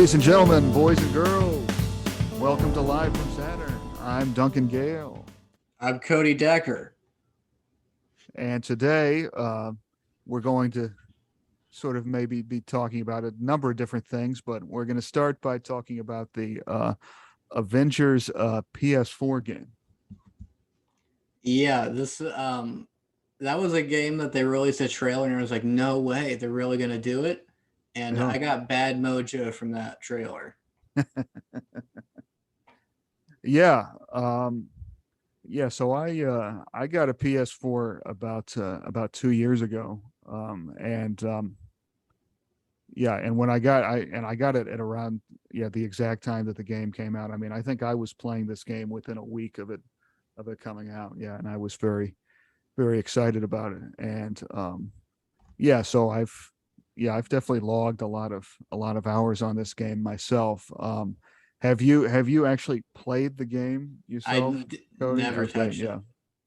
Ladies and gentlemen, boys and girls, welcome to Live from Saturn. I'm Duncan Gale, I'm Cody Decker. and today we're going to sort of maybe be talking about a number of different things, but we're going to start by talking about the Avengers PS4 game. Yeah, this that was a game that they released a trailer and I was like, no way, they're really gonna do it. And Oh, I got bad mojo from that trailer. yeah, yeah. So I got a PS4 about 2 years ago, and yeah, and when I got it at around the exact time that the game came out. I mean, I think I was playing this game within a week of it coming out. Yeah, and I was very excited about it. And yeah, so I've definitely logged a lot of hours on this game myself. Have you actually played the game yourself, Cody? Never Okay, touched yeah.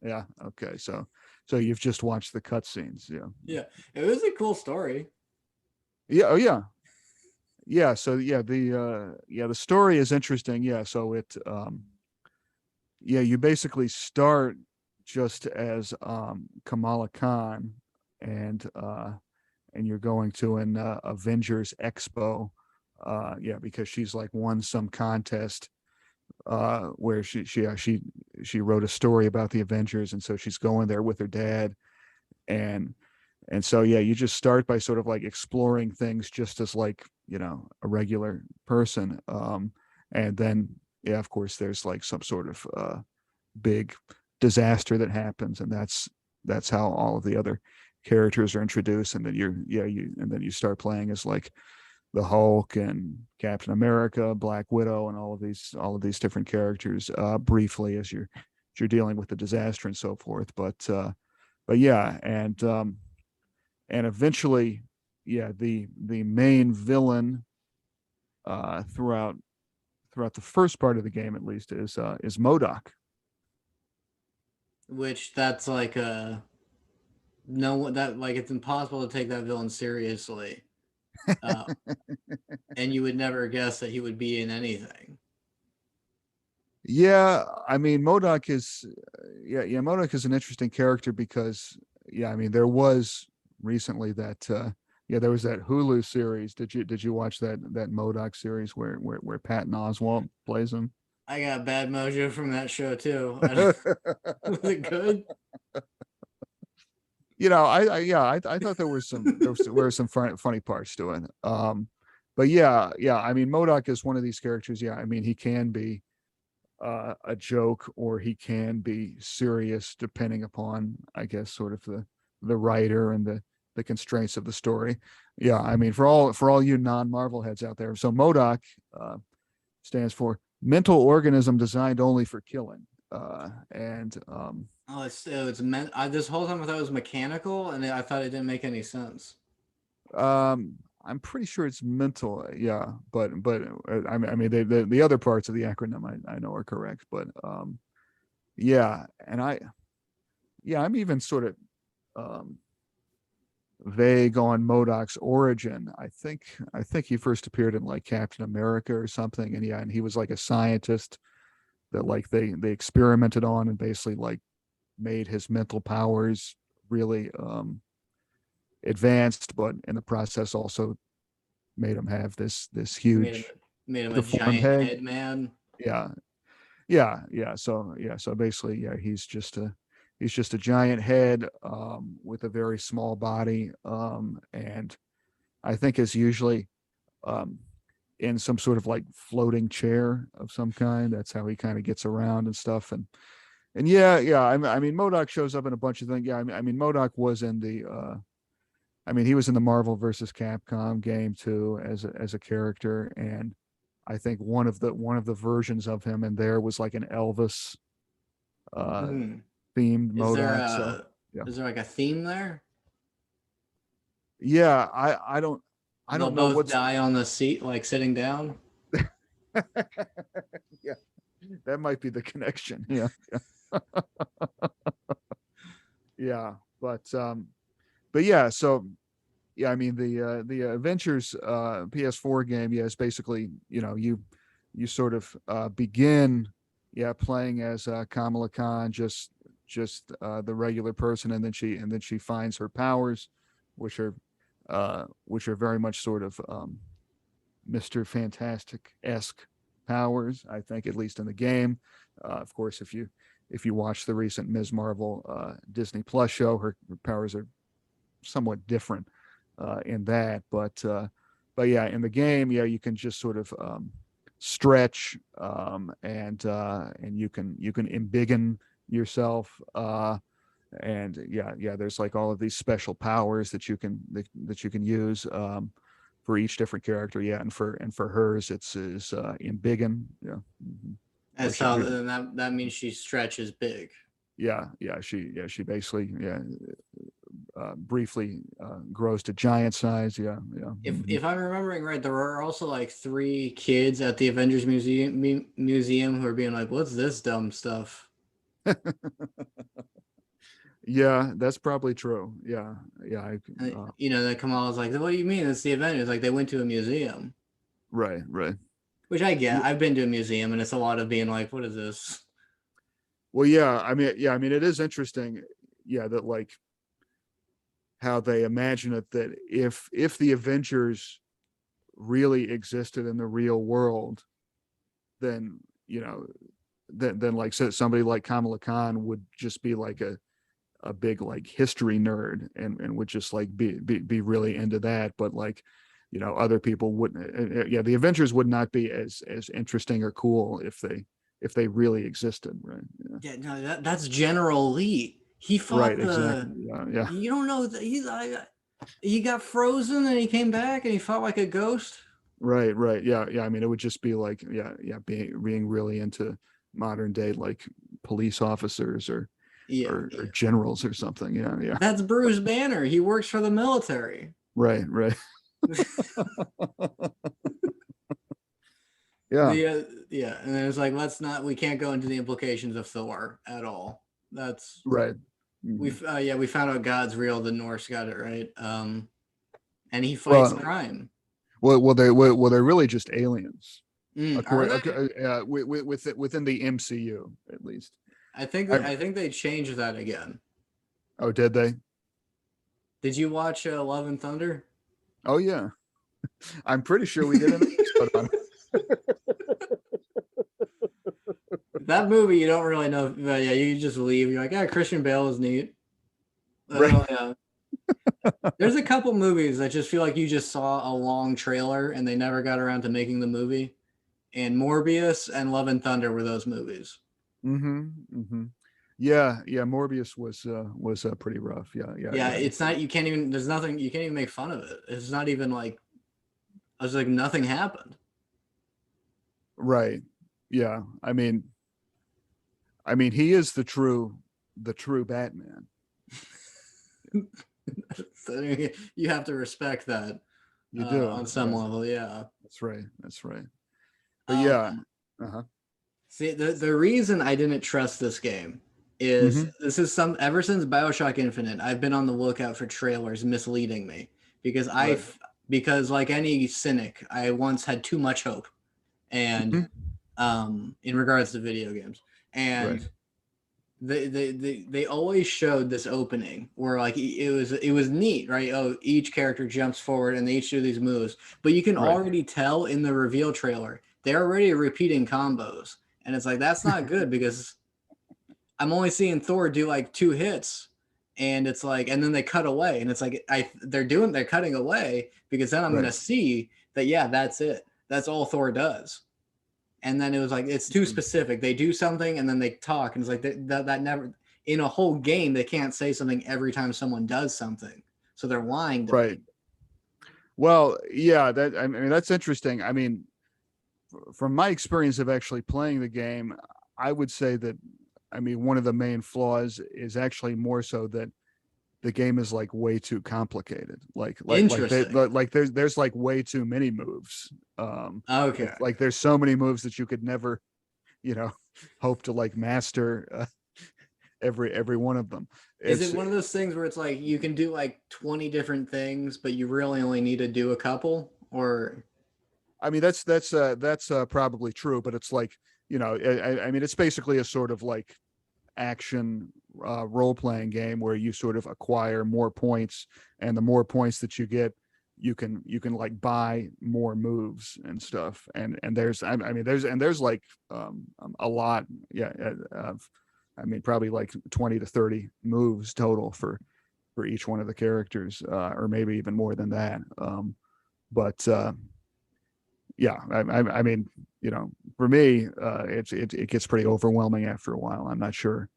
it. Yeah, okay. So you've just watched the cutscenes, yeah. Yeah, it was a cool story. Yeah, oh yeah. Yeah, so the story is interesting. Yeah, so you basically start just as Kamala Khan, and you're going to an Avengers Expo. Yeah, because she's like won some contest where she wrote a story about the Avengers, and so she's going there with her dad. And and so yeah, you just start by sort of like exploring things just as like, a regular person. And then yeah, of course there's like some sort of big disaster that happens, and that's how all of the other characters are introduced. And then you start playing as like the Hulk and Captain America, Black Widow, and all of these different characters briefly as you're dealing with the disaster and so forth. But yeah, and eventually, yeah, the main villain throughout the first part of the game, at least, is MODOK. Which that's like a no that like it's impossible to take that villain seriously. Uh, and you would never guess that he would be in anything. Yeah, I mean MODOK is yeah, MODOK is an interesting character because yeah, I mean there was recently that there was that Hulu series. Did you watch that MODOK series where Patton Oswalt plays him? I got bad mojo from that show too. Was it good? I thought there were some funny parts to it. But yeah, I mean MODOK is one of these characters. Yeah, I mean he can be a joke, or he can be serious depending upon, I guess, sort of the writer and the constraints of the story. Yeah, I mean for all you non-Marvel heads out there, so MODOK uh, stands for mental organism designed only for killing. And It's meant. This whole time I thought it was mechanical, and I thought it didn't make any sense. I'm pretty sure it's mental, yeah, but I mean the other parts of the acronym I know are correct, but yeah, and I'm even sort of um vague on MODOK's origin. I think he first appeared in like Captain America or something, and yeah, and he was like a scientist that like they experimented on and basically like made his mental powers really advanced, but in the process also made him have this Made him huge made him a deformed giant head. head man. Yeah, So basically, yeah, he's just a giant head with a very small body, and I think is usually um, in some sort of like floating chair of some kind. That's how he kind of gets around and stuff. And yeah. I mean, MODOK shows up in a bunch of things. Yeah, I mean, MODOK was in the. I mean, he was in the Marvel versus Capcom game too as a character, and I think one of the versions of him in there was like an Elvis uh, Hmm. themed Is there MODOK. So a yeah, is there like a theme there? yeah. I don't They'll know both what's die on the seat, like sitting down. yeah, that might be the connection. Yeah, yeah. But yeah. So yeah, I mean the Avengers PS4 game, yeah, is basically, you sort of begin, yeah, playing as Kamala Khan, just the regular person, and then she finds her powers, which are which are very much sort of Mr. Fantastic esque powers, I think, at least in the game. Of course, if you watch the recent Ms. Marvel Disney Plus show, her powers are somewhat different in that, but yeah, in the game, yeah, you can just sort of stretch, and you can embiggen yourself, and yeah, there's like all of these special powers that you can use for each different character. Yeah, and for hers, it's is embiggen. Yeah, And where so then that means she stretches big. yeah, she basically, yeah, briefly grows to giant size. Yeah, yeah. If I'm remembering right, there were also like three kids at the Avengers museum who are being like, "What's this dumb stuff?" Yeah, that's probably true. Yeah, yeah, And, then Kamala's like, "What do you mean? It's the Avengers." Like they went to a museum, right, right. which I get. I've been to a museum, and it's a lot of being like, "What is this?" Well, yeah, I mean, it is interesting, yeah, that like how they imagine it, that if the Avengers really existed in the real world, then then like, so somebody like Kamala Khan would just be like a big like history nerd, and would just like be really into that. But like, other people wouldn't. Yeah, the Avengers would not be as interesting or cool if they really existed, right? Yeah. Yeah, no, that's General Lee. He Right, fought exactly. the. Yeah, yeah. You don't know that he got frozen and he came back and he fought like a ghost. Right, right. Yeah, yeah. I mean, it would just be like, yeah, being really into modern day like police officers, Yeah, or generals or something. Yeah, yeah. that's Bruce Banner. He works for the military. Right, right. Yeah, Yeah, and then it's like we can't go into the implications of Thor at all. That's right. Mhm. we found out God's real. The Norse got it right. And he fights Well, crime. they're really just aliens, Are according, they? within the MCU at least. I think they changed that again. Oh, did they? Did you watch Love and Thunder? Oh, yeah. I'm pretty sure we did an episode on That movie, you don't really know. Yeah, you just leave. You're like, yeah, Christian Bale is neat. Right. Yeah. There's a couple movies that just feel like you just saw a long trailer and they never got around to making the movie. And Morbius and Love and Thunder were those movies. Mm-hmm. Mm-hmm. Yeah, yeah. Morbius was pretty rough. Yeah, yeah, Yeah, yeah. it's not. You can't even. There's nothing. You can't even make fun of it. It's not even like. I was like, nothing happened. Right. Yeah. I mean, he is the true Batman. So you have to respect that You do. on some Yeah, level. Yeah. that's right. That's right. But yeah. Um, Uh-huh. See, the reason I didn't trust this game is Mm-hmm. this is some ever since BioShock Infinite, I've been on the lookout for trailers misleading me because Right. because like any cynic, I once had too much hope, and Mm-hmm. in regards to video games, Right. and they always showed this opening where like it was neat, right? Oh, each character jumps forward and they each do these moves, but you can Right. already tell in the reveal trailer they're already repeating combos, and it's like that's not good because I'm only seeing Thor do like 2 hits, and it's like, and then they cut away, and it's like they're cutting away because then I'm Right. gonna see that yeah, that's it, that's all Thor does. And then it was like it's too Mhm. specific. They do something and then they talk, and it's like that never in a whole game they can't say something every time someone does something, so they're lying to Right. me. Well, yeah, that I mean, that's interesting. I mean, from my experience of actually playing the game, I would say that, I mean, one of the main flaws is actually more so that the game is like way too complicated. Interesting. Like there's like way too many moves. Okay. Like there's so many moves that you could never, you know, hope to like master every one of them. Is It's it one of those things where it's like you can do like 20 different things, but you really only need to do a couple? Or I mean, that's probably true, but it's like, I mean, it's basically a sort of like action role playing game where you sort of acquire more points, and the more points that you get, you can like buy more moves and stuff. And there's like a lot, yeah, of, I mean, probably like 20 to 30 moves total for each one of the characters, or maybe even more than that. But yeah, I mean, for me, it gets pretty overwhelming after a while. I'm not sure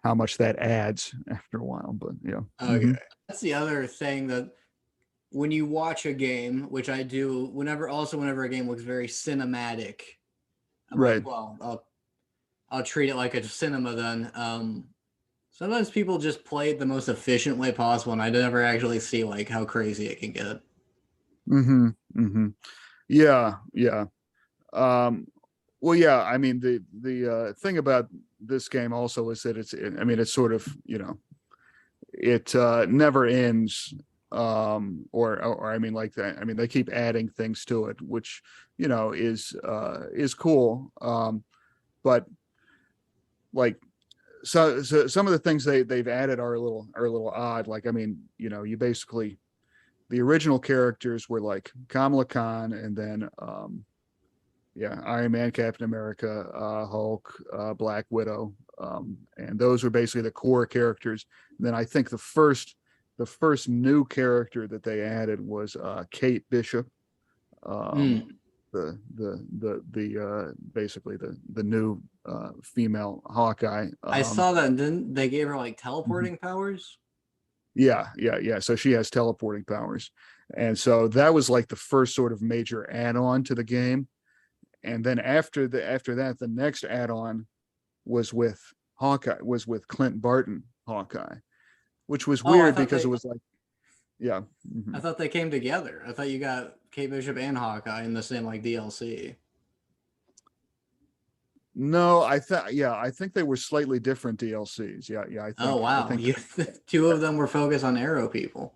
how much that adds after a while, but yeah. okay, Hmm. that's the other thing that when you watch a game, which I do whenever a game looks very cinematic, I'm like, Right. well, I'll treat it like a cinema then. Sometimes people just play it the most efficient way possible, and I never actually see like how crazy it can get. Hmm. Hmm. Yeah. Yeah. Um, well, yeah. I mean, the thing about this game also is that I mean, it's sort of, it never ends. Or I mean, like that. I mean, they keep adding things to it, which is cool. But like, so some of the things they've added are a little odd. Like, I mean, you basically, the original characters were like Kamala Khan, and then yeah, Iron Man, Captain America, Hulk, Black Widow, and those were basically the core characters. And then I think the first new character that they added was Kate Bishop, um, Mm. the basically the new female Hawkeye. I saw that, and then they gave her like Mhm. teleporting powers. Yeah, yeah, yeah. So she has teleporting powers, and so that was like the first sort of major add-on to the game. And then after that, the next add-on was with Clint Barton Hawkeye, which was Oh, weird because it was like, yeah. I Mhm. thought they came together. I thought you got Kate Bishop and Hawkeye in the same like DLC. No, I think they were slightly different DLCs. Yeah, yeah, I Oh think I wow, think you two of them were focused on Arrow people.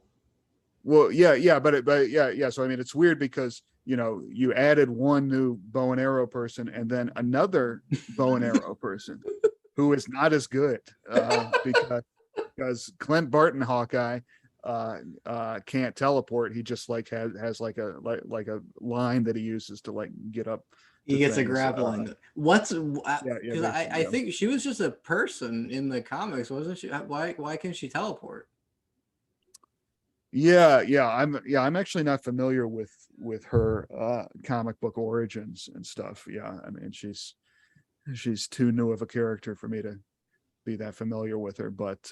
well, yeah, yeah, but yeah, yeah. So I mean, it's weird because you added one new bow and arrow person, and then another bow and arrow person who is not as good, because Clint Barton Hawkeye can't teleport. He just like has like a line that he uses to like get up He to gets a things. grappling. What's Yeah, yeah, because basically, I yeah. think she was just a person in the comics, wasn't she? Why can she teleport? Yeah, I'm actually not familiar with her comic book origins and stuff. Yeah, I mean, she's too new of a character for me to be that familiar with her. But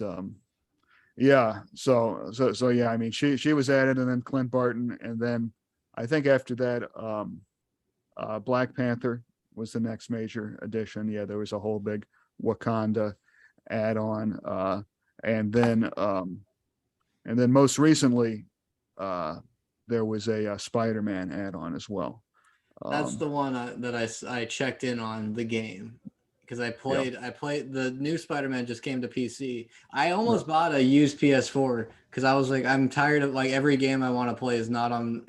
yeah, so yeah, I mean, she was added, and then Clint Barton, and then I think after that, Black Panther was the next major addition. Yeah, there was a whole big Wakanda add-on, and then most recently, uh, there was a Spider-Man add-on as well. That's Um, the one I checked in on the game because yeah, I played the new Spider-Man just came to PC. I right. almost bought a used PS4 because I was like I'm tired of like every game I want to play is not on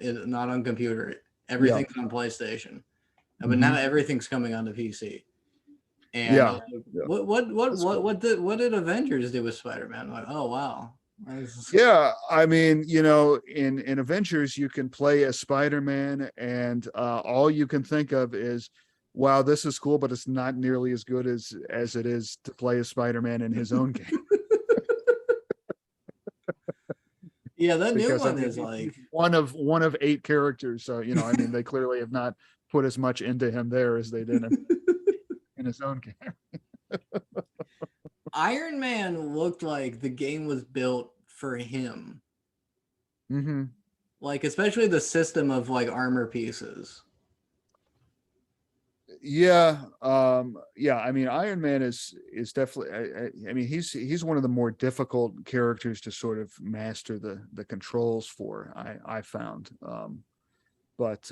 computer. Yeah. Everything's on PlayStation. But now Hmm. everything's coming onto PC. And I Yeah. was like, Yeah. That's cool. what did Avengers do with Spider-Man? I'm like, oh wow. Yeah, I mean, in Avengers, you can play as Spider-Man, and all you can think of is, "Wow, this is cool," but it's not nearly as good as it is to play as Spider-Man in his own game. Yeah, that new Because I one mean, is like he's one of 8 characters, so I mean, they clearly have not put as much into him there as they did in his own game. Iron Man looked like the game was built for him. Hmm. Like especially the system of like armor pieces. Yeah, I mean, Iron Man is definitely. I mean, he's one of the more difficult characters to sort of master the controls for. I found, but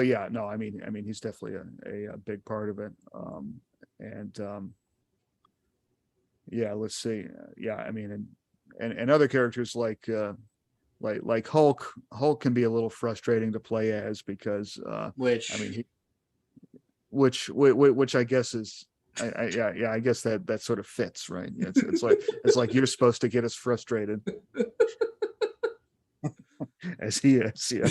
yeah, no, I mean, he's definitely a big part of it. And yeah, let's see. Yeah, I mean, and other characters like Hulk. Hulk can be a little frustrating to play as because I mean, Which which I guess is yeah, I guess that sort of fits, right? Yeah, it's like you're supposed to get as frustrated as he is. Yeah.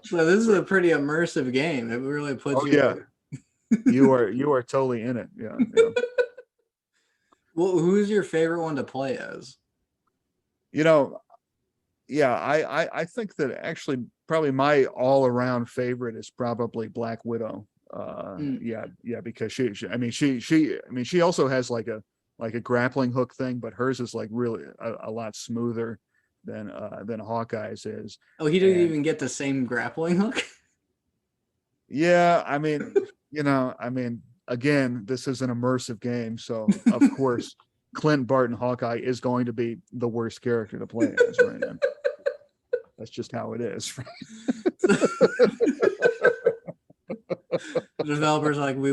so this is Right. a pretty immersive game. It really puts Oh you yeah, like, you are totally in it. Yeah, yeah. well, who's your favorite one to play as? You know, yeah, I think that actually probably my all around favorite is probably Black Widow. Mm. Yeah, yeah, because I mean I mean she also has like a grappling hook thing, but hers is like really a lot smoother than Hawkeye's is. Oh, he didn't And even get the same grappling hook. yeah, I mean, I mean, again, this is an immersive game, so of course Clint Barton Hawkeye is going to be the worst character to play as, right? And that's just how it is. The developers are like, we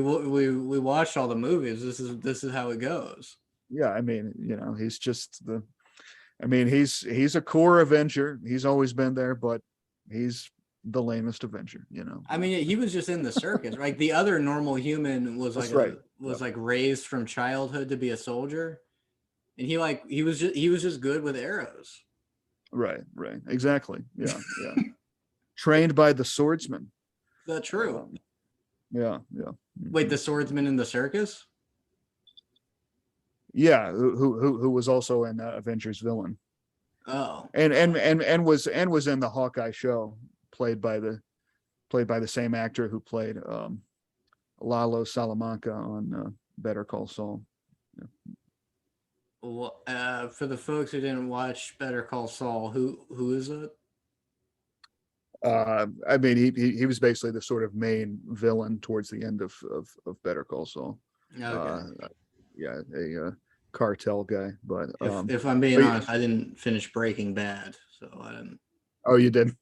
watched all the movies. This is how it goes. Yeah, I mean, he's just I mean, he's a core Avenger. He's always been there, but he's the lamest Avenger. I mean, he was just in the circus. Like the other normal human was That's right. was Yep. like raised from childhood to be a soldier, and he was just good with arrows. Right, right. Exactly. Yeah, yeah. Trained by the swordsman. Is that true? Um, yeah, yeah. Wait, Mhm. the swordsman in the circus? Yeah, who was also an Avengers villain. Oh, And was in the Hawkeye show, played by the same actor who played Lalo Salamanca on Better Call Saul. Yeah. well, for the folks who didn't watch Better Call Saul, who is it? I mean, he was basically the sort of main villain towards the end of Better Call Saul. Okay. Uh, yeah, a cartel guy, If I'm being but honest, I didn't finish Breaking Bad, so I didn't. oh, you didn't.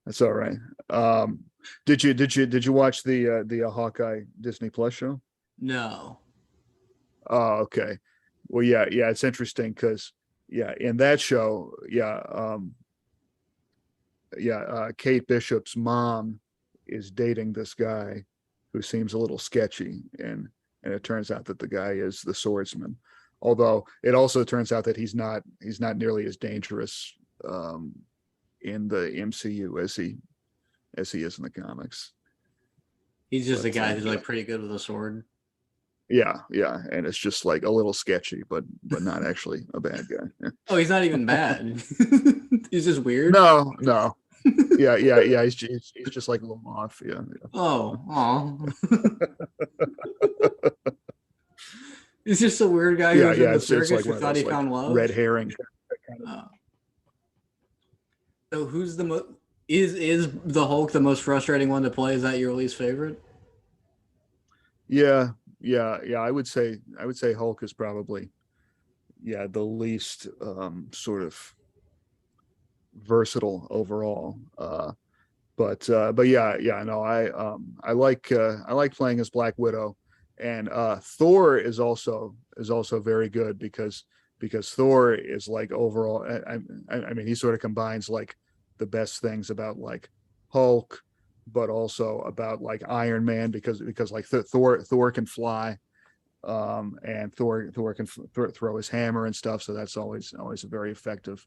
That's all right. Um, did you watch the Hawkeye Disney Plus show? No. Oh, okay. Well, yeah, yeah, it's interesting because yeah, in that show, Kate Bishop's mom is dating this guy who seems a little sketchy, and it turns out that the guy is the swordsman. Although it also turns out that he's not nearly as dangerous in the MCU as he is in the comics. He's just a But guy who's like pretty good with a sword. yeah, yeah, and it's just like a little sketchy, but not actually a bad guy. Oh, he's not even bad. He's just weird. No, no, yeah, yeah, yeah. He's just like a little off. Yeah, Oh, oh. He's just a weird guy who yeah, was in yeah. the It's circus like who one of thought he those like found love. red herring. Oh. So who's the is the Hulk the most frustrating one to play? Is that your least favorite? Yeah, yeah, yeah. I would say Hulk is probably the least sort of versatile overall. But yeah, yeah, no, I like playing as Black Widow, and Thor is also very good because Thor is like overall. I mean, he sort of combines like the best things about like Hulk, but also about like Iron Man because like Thor can fly, and Thor can throw his hammer and stuff, so that's always a very effective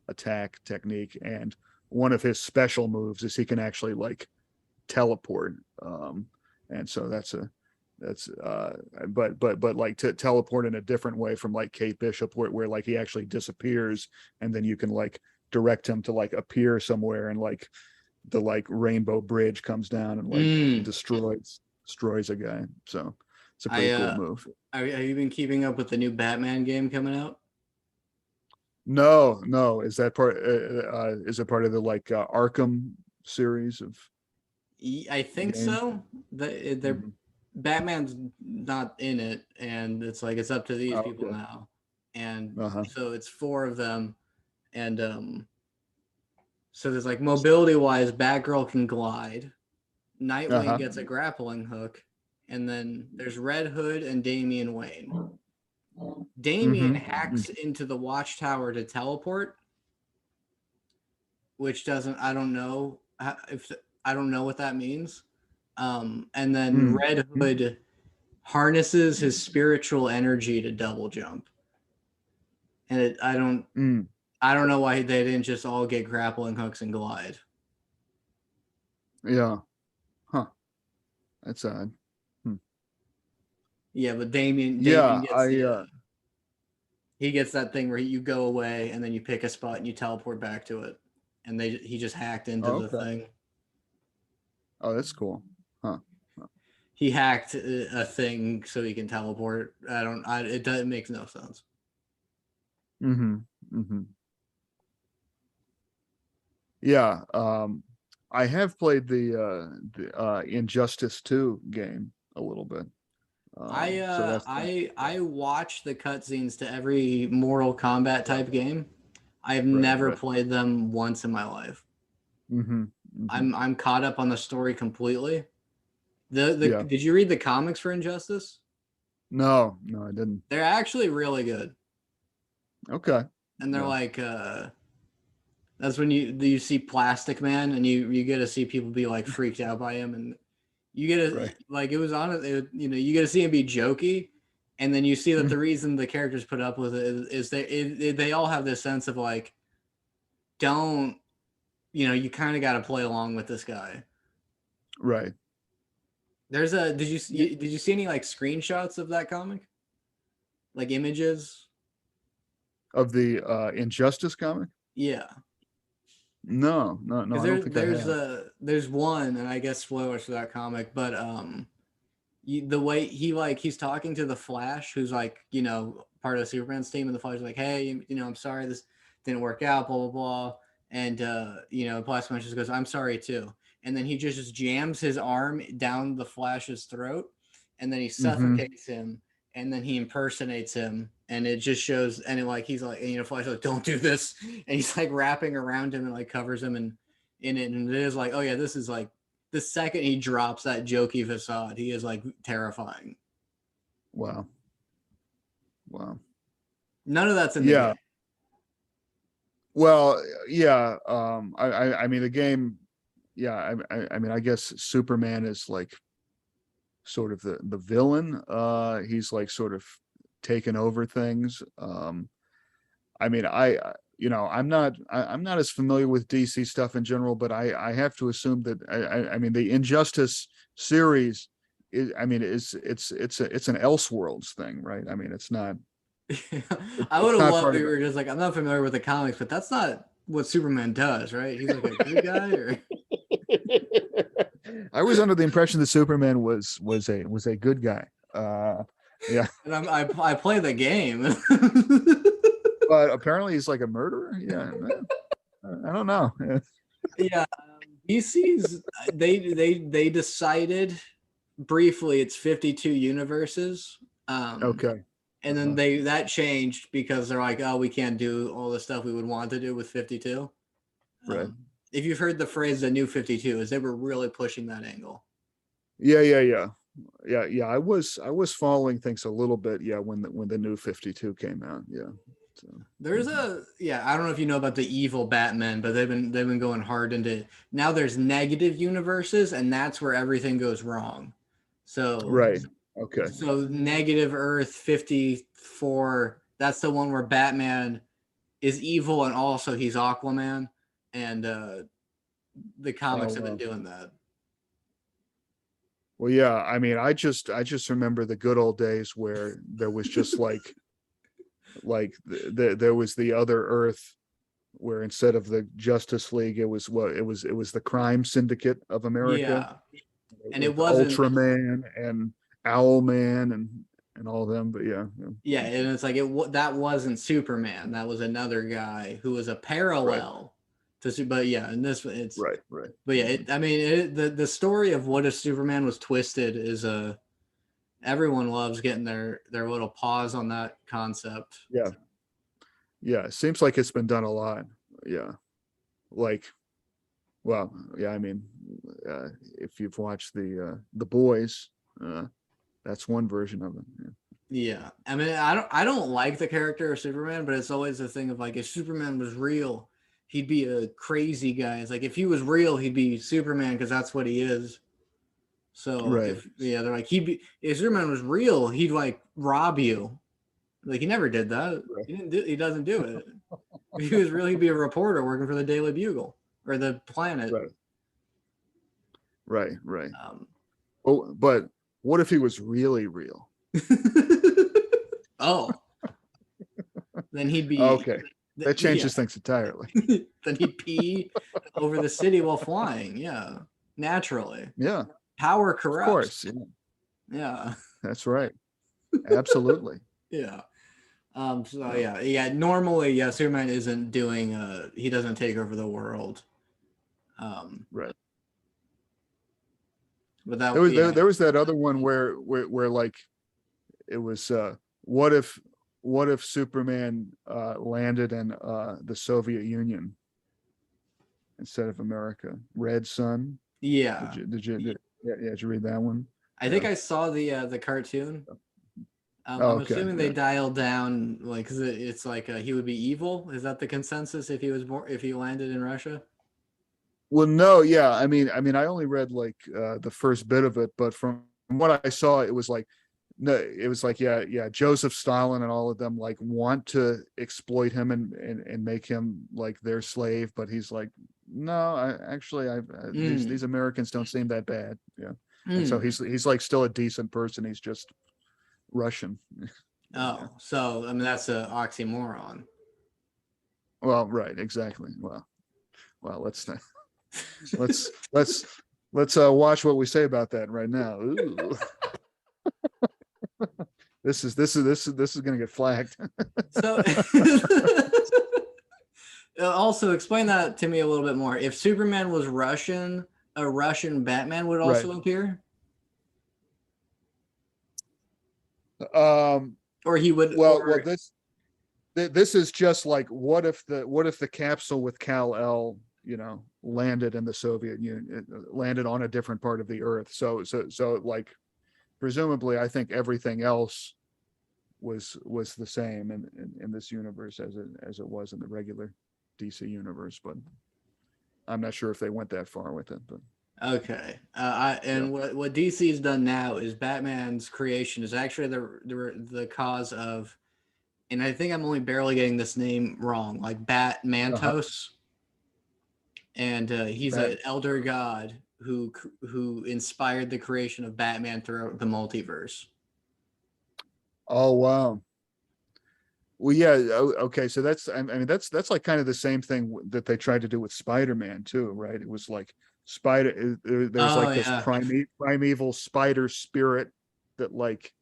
attack technique. And one of his special moves is he can actually like teleport. And so that's but like to teleport in a different way from like Kate Bishop, where like he actually disappears, and then you can like direct him to like appear somewhere, and like the like rainbow bridge comes down and like Mm. destroys a guy. So it's a I pretty cool move. have you been keeping up with the new Batman game coming out? No, no. Is it part of the like Arkham series of I think games? so. They're Mhm. Batman's not in it, and it's like it's up to these Oh, people okay. now. And Uh-huh. so it's four of them, and so there's like mobility wise, Batgirl can glide, Nightwing Uh-huh. gets a grappling hook, and then there's Red Hood and Damian Wayne. Damian Mm-hmm. hacks into the watchtower to teleport, which doesn't, I don't know if, I don't know what that means. And then Red Mm-hmm. Hood harnesses his spiritual energy to double jump. And Mm. I don't know why they didn't just all get grappling hooks and glide. Yeah. Huh. That's odd. Hmm. Yeah, but Damian Yeah, gets I the he gets that thing where you go away and then you pick a spot and you teleport back to it, and he just hacked into oh, the okay. thing. Oh, that's cool. Huh. He hacked a thing so he can teleport. I don't. It makes no sense. Mm-hmm. Mm-hmm. Yeah. I have played the Injustice 2 game a little bit. So that's I watch the cutscenes to every Mortal Kombat yeah. type game. I have Right, never right. played them once in my life. Mm-hmm. Mm-hmm. I'm caught up on the story completely. The Yeah. did you read the comics for Injustice? No, no, I didn't. They're actually really good, Okay. and they're Yeah. like that's when you see Plastic Man, and you get to see people be like freaked out by him, and you get to Right. like it was on it, you know, you get to see him be jokey, and then you see that the reason the characters put up with it is they all have this sense of like, don't, you know, you kind of got to play along with this guy. Right. There's a Yeah. did you see any like screenshots of that comic, like images? Of the Injustice comic? Yeah, No, no, no, because I don't think I have. there's one, and I guess spoilers for that comic, but the way he's talking to the Flash, who's like, you know, part of Superman's team, and the Flash is like, hey, you know, I'm sorry this didn't work out, blah blah blah, and you know, Plastic Man just goes, I'm sorry too, and then he just jams his arm down the Flash's throat, and then he Mm-hmm. suffocates him, and then he impersonates him, and it just shows, and it, like he's like, and, you know, Flash is like, don't do this, and he's like wrapping around him and like covers him in it, and it is like, oh yeah, this is like the second he drops that jokey facade, he is like terrifying. Wow. Wow. None of that's in the Yeah. game. Well, yeah. I mean the game. Yeah. I mean, I guess Superman is like sort of the villain. He's like sort of taken over things. I mean, you know, I'm not as familiar with DC stuff in general, but I have to assume that I mean the Injustice series is, I mean, it's an Elseworlds thing, right? I mean, I would it's have not loved part if of we it. were just like, I'm not familiar with the comics, but that's not what Superman does, right? He's like a good guy, or I was under the impression that Superman was a good guy. Yeah, and I play the game. but apparently he's like a murderer. Yeah, I don't know. Yeah, DC's they decided briefly it's 52 universes. Okay. And then Uh-huh. that changed because they're like, oh, we can't do all the stuff we would want to do with 52. Right. If you've heard the phrase the new 52, is they were really pushing that angle. Yeah, yeah, yeah. Yeah. I was following things a little bit, yeah, when the new 52 came out. Yeah. So There's mhm. a yeah, I don't know if you know about the evil Batman, but they've been going hard into now there's negative universes, and that's where everything goes wrong. So Right. Okay. so negative Earth 54, that's the one where Batman is evil and also he's Aquaman, and the Oh comics have been well. doing that. Well, yeah, I mean, I just remember the good old days where there was just like there was the other Earth where instead of the Justice League, it was what it was the Crime Syndicate of America Yeah, and it with wasn't. Ultraman and Owlman and all of them. But yeah, yeah. Yeah, and it's like that wasn't Superman. That was another guy who was a Right, parallel to. But yeah, and this it's. right, right. But yeah, Mhm. I mean, the story of what if Superman was twisted is a. Everyone loves getting their little paws on that concept. Yeah, yeah. It seems like it's been done a lot. Yeah, like well, yeah. I mean, if you've watched the Boys, That's one version of it. Yeah, I mean, I don't like the character of Superman, but it's always a thing of like, if Superman was real, he'd be a crazy guy. It's like if he was real, he'd be Superman because that's what he is. So Right. if yeah, they're like he'd be if Superman was real, he'd like rob you. Like he never did that. Right. He doesn't do it. If he was real, he'd be a reporter working for the Daily Bugle or the Planet. Right. Right. Right. Um, Oh, but what if he was really real? oh, then he'd be Okay. That yeah. changes things entirely. Then he'd pee over the city while flying. Yeah, naturally. Yeah, Power of corrupts. course. Yeah, Yeah, that's right. Absolutely. yeah. So yeah. Normally, yeah, Superman isn't doing. He doesn't take over the world. Right. But There that was yeah. there was that other one where like it was what if Superman landed in the Soviet Union instead of America? Red Sun. Yeah. Did you read that one? I think Yeah. I saw the cartoon. Oh, I'm okay. assuming they Yeah. dialed down like because it's like he would be evil. Is that the consensus if he was born if he landed in Russia? Well, no, yeah. I only read like the first bit of it, but from what I saw, it was like no, it was like yeah, Joseph Stalin and all of them like want to exploit him and make him like their slave, but he's like, no, Mm. these Americans don't seem that bad, yeah. And so Mm. he's like still a decent person. He's just Russian. Yeah. Oh, so I mean that's a oxymoron. Well, right, exactly. Well, let's let's let's watch what we say about that right now. Ooh. This is gonna get flagged. So also explain that to me a little bit more. If Superman was Russian, a Russian Batman would Right. also appear, Um. or he would, Well, or this is just like what if the capsule with Kal-El, landed in the Soviet Union, landed on a different part of the Earth. So like presumably, I think everything else was the same in this universe as it was in the regular DC universe, but I'm not sure if they went that far with it. But okay. yeah, And what DC's done now is Batman's creation is actually the cause of, and I think I'm only barely getting this name wrong, like Bat uh-huh. Mantos, and he's That an elder god who inspired the creation of Batman throughout the multiverse. oh wow. Well, yeah, okay. So that's like kind of the same thing that they tried to do with Spider-Man too, right? It was like there's Oh like this yeah. primeval spider spirit that like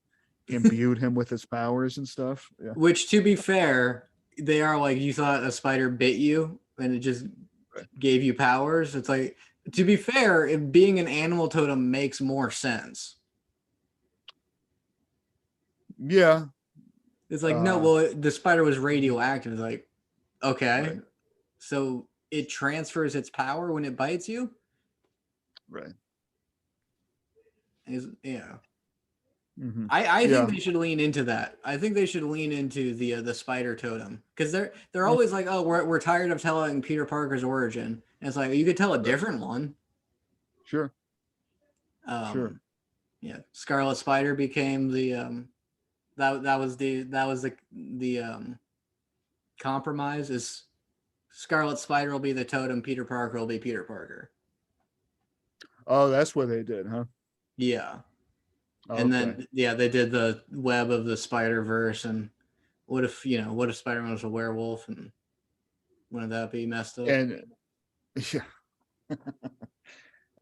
imbued him with his powers and stuff. Yeah. Which, to be fair, they are like you thought a spider bit you and it just Right. gave you powers. It's like, to be fair, if being an animal totem makes more sense. Yeah. It's like, no, Uh, well, the spider was radioactive. It's like, okay, right. so it transfers its power when it bites you. Right. Yeah. Hmm. I think Yeah. they should lean into that. I think they should lean into the spider totem because they're Mm, always like, oh, we're tired of telling Peter Parker's origin. And it's like you could tell a right. different one. Sure. Sure. Um, yeah, Scarlet Spider became the that was the compromise is Scarlet Spider will be the totem, Peter Parker will be Peter Parker. Oh, that's what they did, huh? Yeah. And Okay. then yeah, they did the web of the Spider Verse and what if Spider-Man was a werewolf and wouldn't that be messed up? And yeah.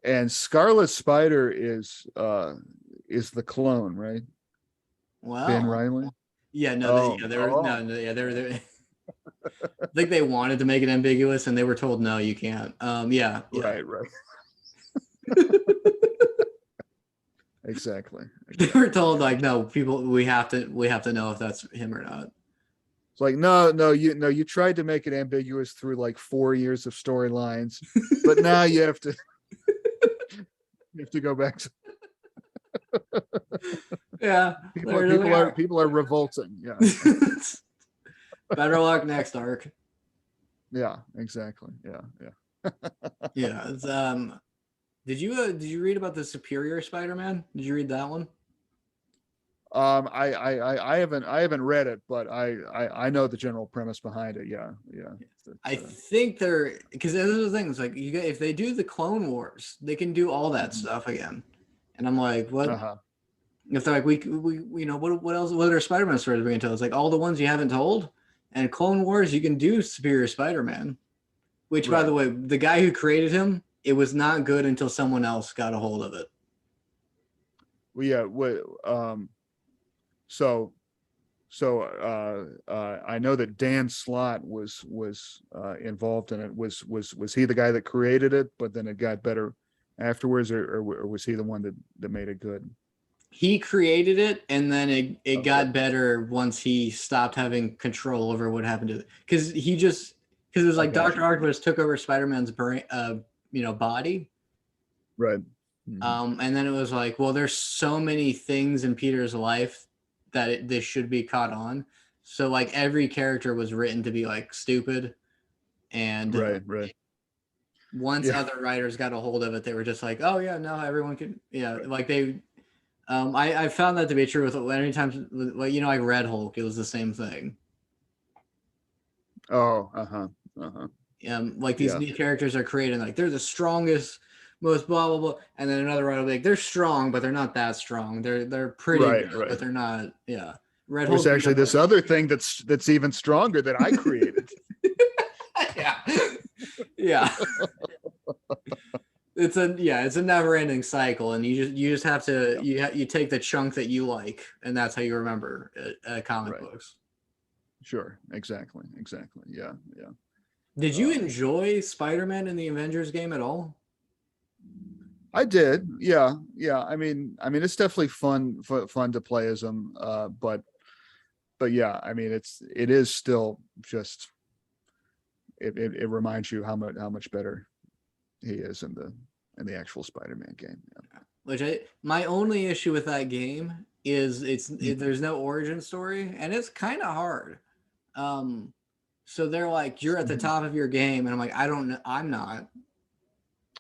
And Scarlet Spider is the clone, right? Ben Well, Riley. yeah, no, Oh, they were oh, no, yeah, they were I think they wanted to make it ambiguous and they were told no, you can't. Yeah. right, right. Exactly. They were Exactly. told like no, people we have to know if that's him or not. It's like, no, you tried to make it ambiguous through like 4 years of storylines, but now you have to go back to Yeah, People are revolting. Yeah. better luck next arc. Yeah, exactly. Yeah, yeah. Yeah, it's did you read about the Superior Spider-Man? Did you read that one? I haven't read it, but I know the general premise behind it. Yeah, yeah. I That, think they're because this is the thing. It's like you get if they do the Clone Wars, they can do all that mhm. stuff again. And I'm like, what? Uh-huh. If they're like, we you know, what else? What are Spider-Man stories we can tell? It's like all the ones you haven't told. And Clone Wars, you can do Superior Spider-Man. Which, by Right. the way, the guy who created him, it was not good until someone else got a hold of it. Well, yeah. So I know that Dan Slott was involved in it. Was he the guy that created it, but then it got better afterwards, or was he the one that made it good? He created it, and then it Okay. got better once he stopped having control over what happened to it. Because it was I like got Doctor you. Octopus took over Spider-Man's brain, body. Right. Mhm. And then it was like, well, there's so many things in Peter's life that this should be caught on. So like every character was written to be like stupid, and Right. Right. once Yeah. other writers got a hold of it, they were just like, oh yeah, no, everyone could, yeah, like they. I found that to be true with anytime, like like Red Hulk, it was the same thing. Oh. Uh-huh. Uh-huh. Like these Yeah. new characters are created, like they're the strongest, most blah blah blah, and then another writer will be like they're strong, but they're not that strong. They're pretty Right. good, Right. but they're not. Yeah, Red There's Hulk beat actually up this like other thing that's even stronger that I created. yeah, yeah. It's a never ending cycle, and you just have to Yeah. you take the chunk that you like, and that's how you remember comic Right. books. Sure. Exactly. Exactly. Yeah. Yeah. Did you Um, enjoy Spider-Man in the Avengers game at all? I did. Yeah. Yeah. It's definitely fun to play as him. But yeah, it is still just, it reminds you how much better he is in the actual Spider-Man game. My only issue with that game is Yeah. there's no origin story, and it's kind of hard. Um, so they're like, you're at the Mhm. top of your game, and I'm like, I don't know, I'm not.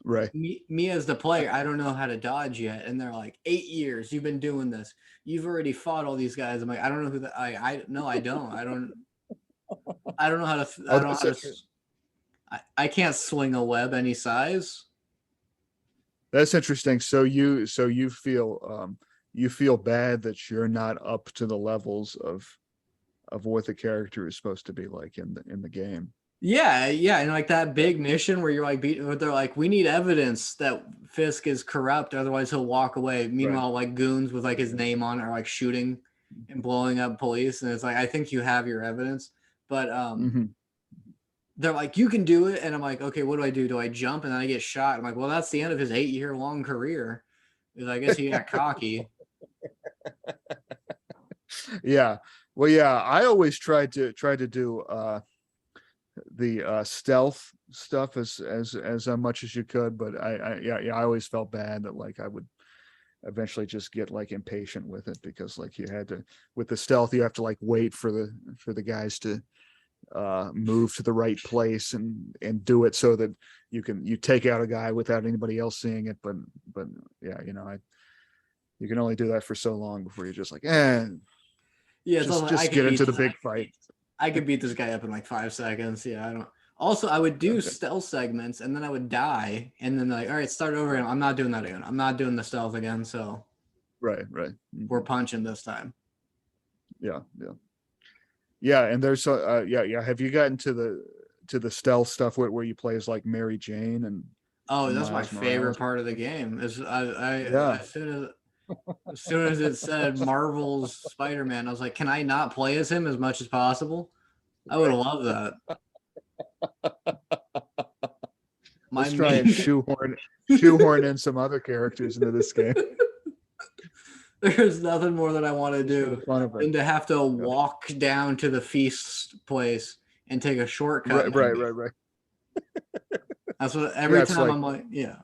Right. Me as the player, I don't know how to dodge yet. And they're like, 8 years, you've been doing this. You've already fought all these guys. I'm like, I don't know who that. I no, I don't. I don't know how to. Oh, I don't know that's how it. to. I can't swing a web any size. That's interesting. So you feel bad that you're not up to the levels of what the character is supposed to be like in the game. Yeah, yeah, and like that big mission where you're like they're like, we need evidence that Fisk is corrupt, otherwise he'll walk away. Right. Meanwhile, like goons with like his name on it are like shooting and blowing up police, and it's like, I think you have your evidence, but Hmm. they're like, you can do it, and I'm like, okay, what do I do? Do I jump and then I get shot? I'm like, well, that's the end of his 8 year long career. Because I guess he got cocky. Yeah. Well, yeah, I always tried to do the stealth stuff as much as you could, but yeah, I always felt bad that like I would eventually just get like impatient with it, because like you had to, with the stealth, you have to like wait for the guys to move to the right place and do it so that you take out a guy without anybody else seeing it. But yeah, you can only do that for so long before you're just like, Yeah, it's also like, just get into the big fight. I could beat this guy up in like 5 seconds. Yeah, I don't. Also, I would do Okay. stealth segments and then I would die, and then like, all right, start over again. I'm not doing that again. I'm not doing the stealth again. So Right. Right. we're Mhm. punching this time. Yeah. Yeah. Yeah. And there's yeah. Yeah. Have you gotten to the stealth stuff where you play as like Mary Jane Oh, and that's my Miles favorite Morales? part of the game. Is Yeah. as soon as it said Marvel's Spider-Man, I was like, can I not play as him as much as possible? I would Right. love that. My Let's try and main shoehorn in some other characters into this game. there's nothing more that I want to Just for the do fun of it. than to have to Yeah. walk down to the feast place and take a shortcut Right. in that Right. game. Right. Right. That's what Yeah. every It's time like, I'm like, yeah.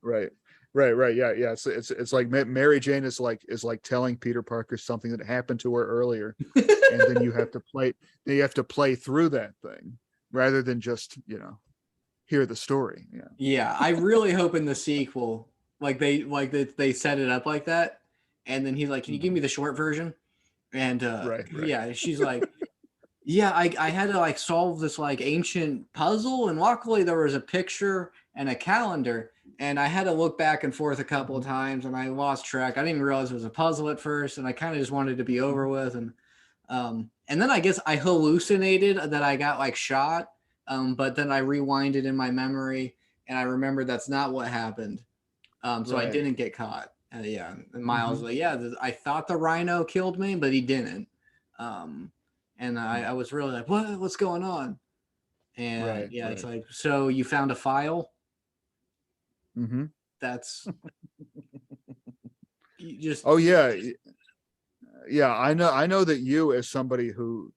right. Right. Yeah. It's like Mary Jane is like telling Peter Parker something that happened to her earlier, and then you have to play through that thing rather than just hear the story. Yeah. Yeah, I really hope in the sequel, they set it up like that, and then he's like, "Can you give me Mhm. the short version?" And Right. yeah, she's like, "Yeah, I had to like solve this like ancient puzzle, and luckily there was a picture and a calendar, and I had to look back and forth a couple of Mhm. times, and I lost track. I didn't even realize it was a puzzle at first, and I kind of just wanted it to be over Mhm. with, and then I guess I hallucinated that I got like shot, but then I rewinded in my memory, and I remembered that's not what happened. So I Right. didn't get caught. Yeah, and Miles Mhm. was like, yeah, I thought the rhino killed me, but he didn't. Um, and I was really like, what's going on? And Right. yeah, it's Right. like, so you found a file? Hmm. That's you just Oh yeah. Yeah, I know that you, as somebody who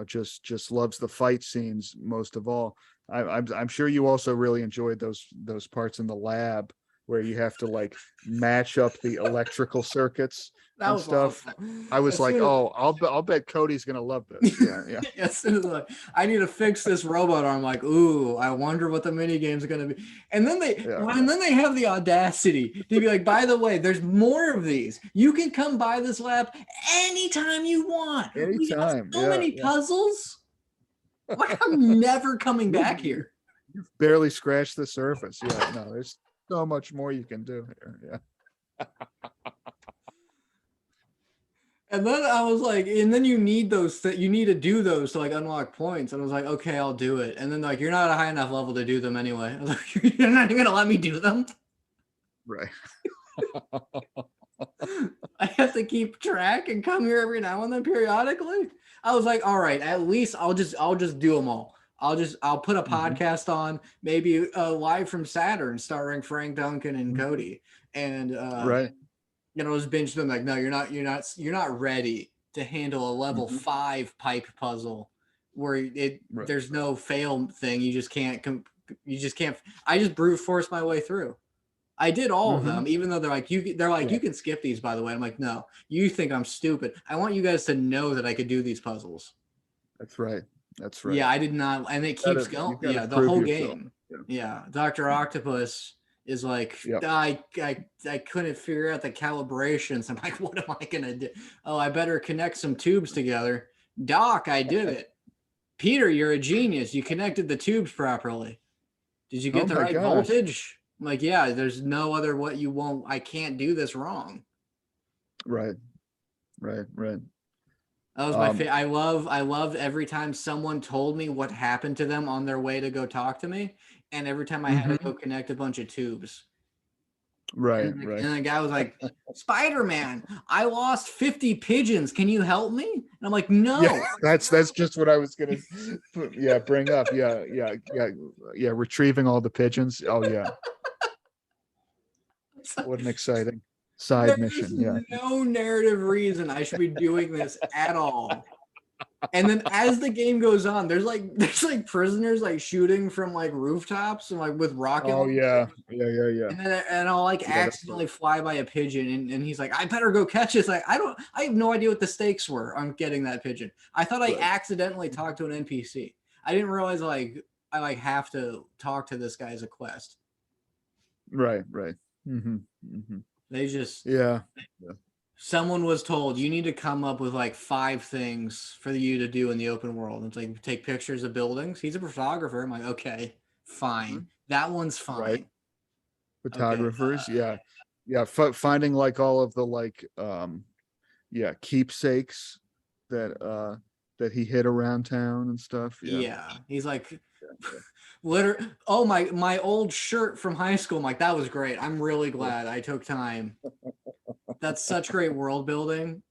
just loves the fight scenes most of all. I'm sure you also really enjoyed those parts in the lab where you have to like match up the electrical circuits that and was stuff. awful. I was As like, soon as oh, I'll bet Cody's gonna love this. Yeah, yeah, as soon as like, I need to fix this robot arm, like, ooh, I wonder what the mini game's gonna be. yeah. And then they have the audacity to be like, by the way, there's more of these. You can come by this lab anytime you want. We have Anytime. so Yeah, many yeah. puzzles. Like, I'm never coming You've, back you've here. you've barely scratched the surface. Yeah, no, there's so much more you can do here. Yeah. And then I was like, and then you need you need to do those to like unlock points. And I was like, okay, I'll do it. And then like, you're not at a high enough level to do them anyway. I was like, you're not even gonna let me do them. Right. I have to keep track and come here every now and then periodically. I was like, all right, at least I'll just do them all. I'll put a Hmm. podcast on, maybe live from Saturn starring Frank Duncan and Cody. And Right. just binge them like, no, you're not ready to handle a level Hmm. 5 pipe puzzle where Right. there's no fail thing. You just can't. I just brute force my way through. I did all of Hmm. them, even though they're like, Yeah. you can skip these, by the way. I'm like, no, you think I'm stupid. I want you guys to know that I could do these puzzles. That's right. That's right. Yeah, I did not, and it keeps going. You've got to Yeah, the prove whole yourself. game. Yeah. Yeah, Dr. Octopus is like, Yep. I couldn't figure out the calibrations. I'm like, what am I gonna do? Oh, I better connect some tubes together. Doc, I did it. Peter, you're a genius. You connected the tubes properly. Did you Oh get the my right gosh. voltage? I'm like, yeah, there's no other what you won't. I can't do this wrong. Right. Right. That was my Um, favorite. I loved every time someone told me what happened to them on their way to go talk to me, and every time I had to mhm. go connect a bunch of tubes. Right. Right. And the guy was like, Spider-Man, I lost 50 pigeons. Can you help me? And I'm like, Yeah, no. that's just what I was gonna yeah, bring up. Yeah. Retrieving all the pigeons. Oh yeah. It's like, What an exciting side there's mission. Yeah. no narrative reason I should be doing this at all. And then as the game goes on, there's like prisoners like shooting from like rooftops and like with rocket Oh launchers. yeah. Yeah. And I'll like Yeah, that's right. accidentally fly by a pigeon, and he's like, I better go catch it. It's like, I have no idea what the stakes were on getting that pigeon. I thought I Right. accidentally talked to an NPC. I didn't realize like I like have to talk to this guy as a quest. Right. Hmm. They just Yeah. Yeah. someone was told you need to come up with like 5 things for you to do in the open world. It's like take pictures of buildings. He's a photographer. I'm like, okay, fine. Mhm. That one's Right. fine. Okay. Photographers. Yeah. Yeah. Finding like all of the like yeah, keepsakes that he hid around town and stuff. Yeah. Yeah. He's like, Yeah. literally, oh my old shirt from high school. I'm like, that was great. I'm really Yeah. glad I took time. That's such great world building.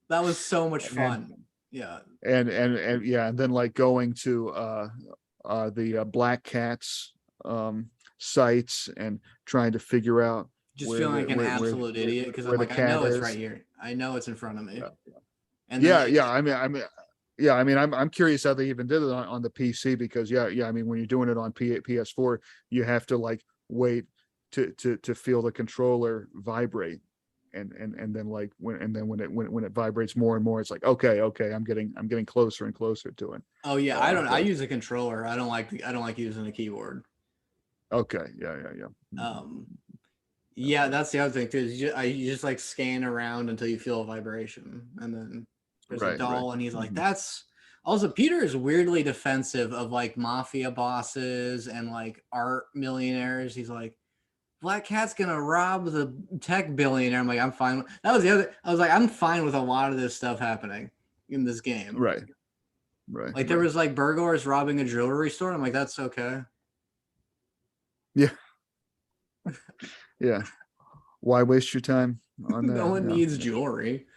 That was so much And fun. Yeah. and yeah, and then like going to the Black Cats sites and trying to figure out Just feeling like an absolute idiot because I'm where the like, I cat know it's right is. here. I know it's in front of me. Yeah. And then Yeah, they yeah. Yeah, I'm curious how they even did it on the PC because yeah, I mean when you're doing it on PS4, you have to like wait to feel the controller vibrate, and then like when it vibrates more and more, it's like, okay, I'm getting closer and closer to it. Oh yeah, I But use a controller. I don't like using a keyboard. okay, yeah. Um, yeah, that's the other thing too. Is you just like scan around until you feel a vibration, and then there's a Right. doll, and he's like, Mhm. "That's." Also, Peter is weirdly defensive of like mafia bosses and like art millionaires. He's like, Black Cat's gonna rob the tech billionaire. I'm like, I'm fine. That was the other. I was like, I'm fine with a lot of this stuff happening in this game. Right, right, Like there right. was like burglars robbing a jewelry store. I'm like, that's okay. Yeah, yeah. Why waste your time on No that? one Yeah, needs yeah. jewelry.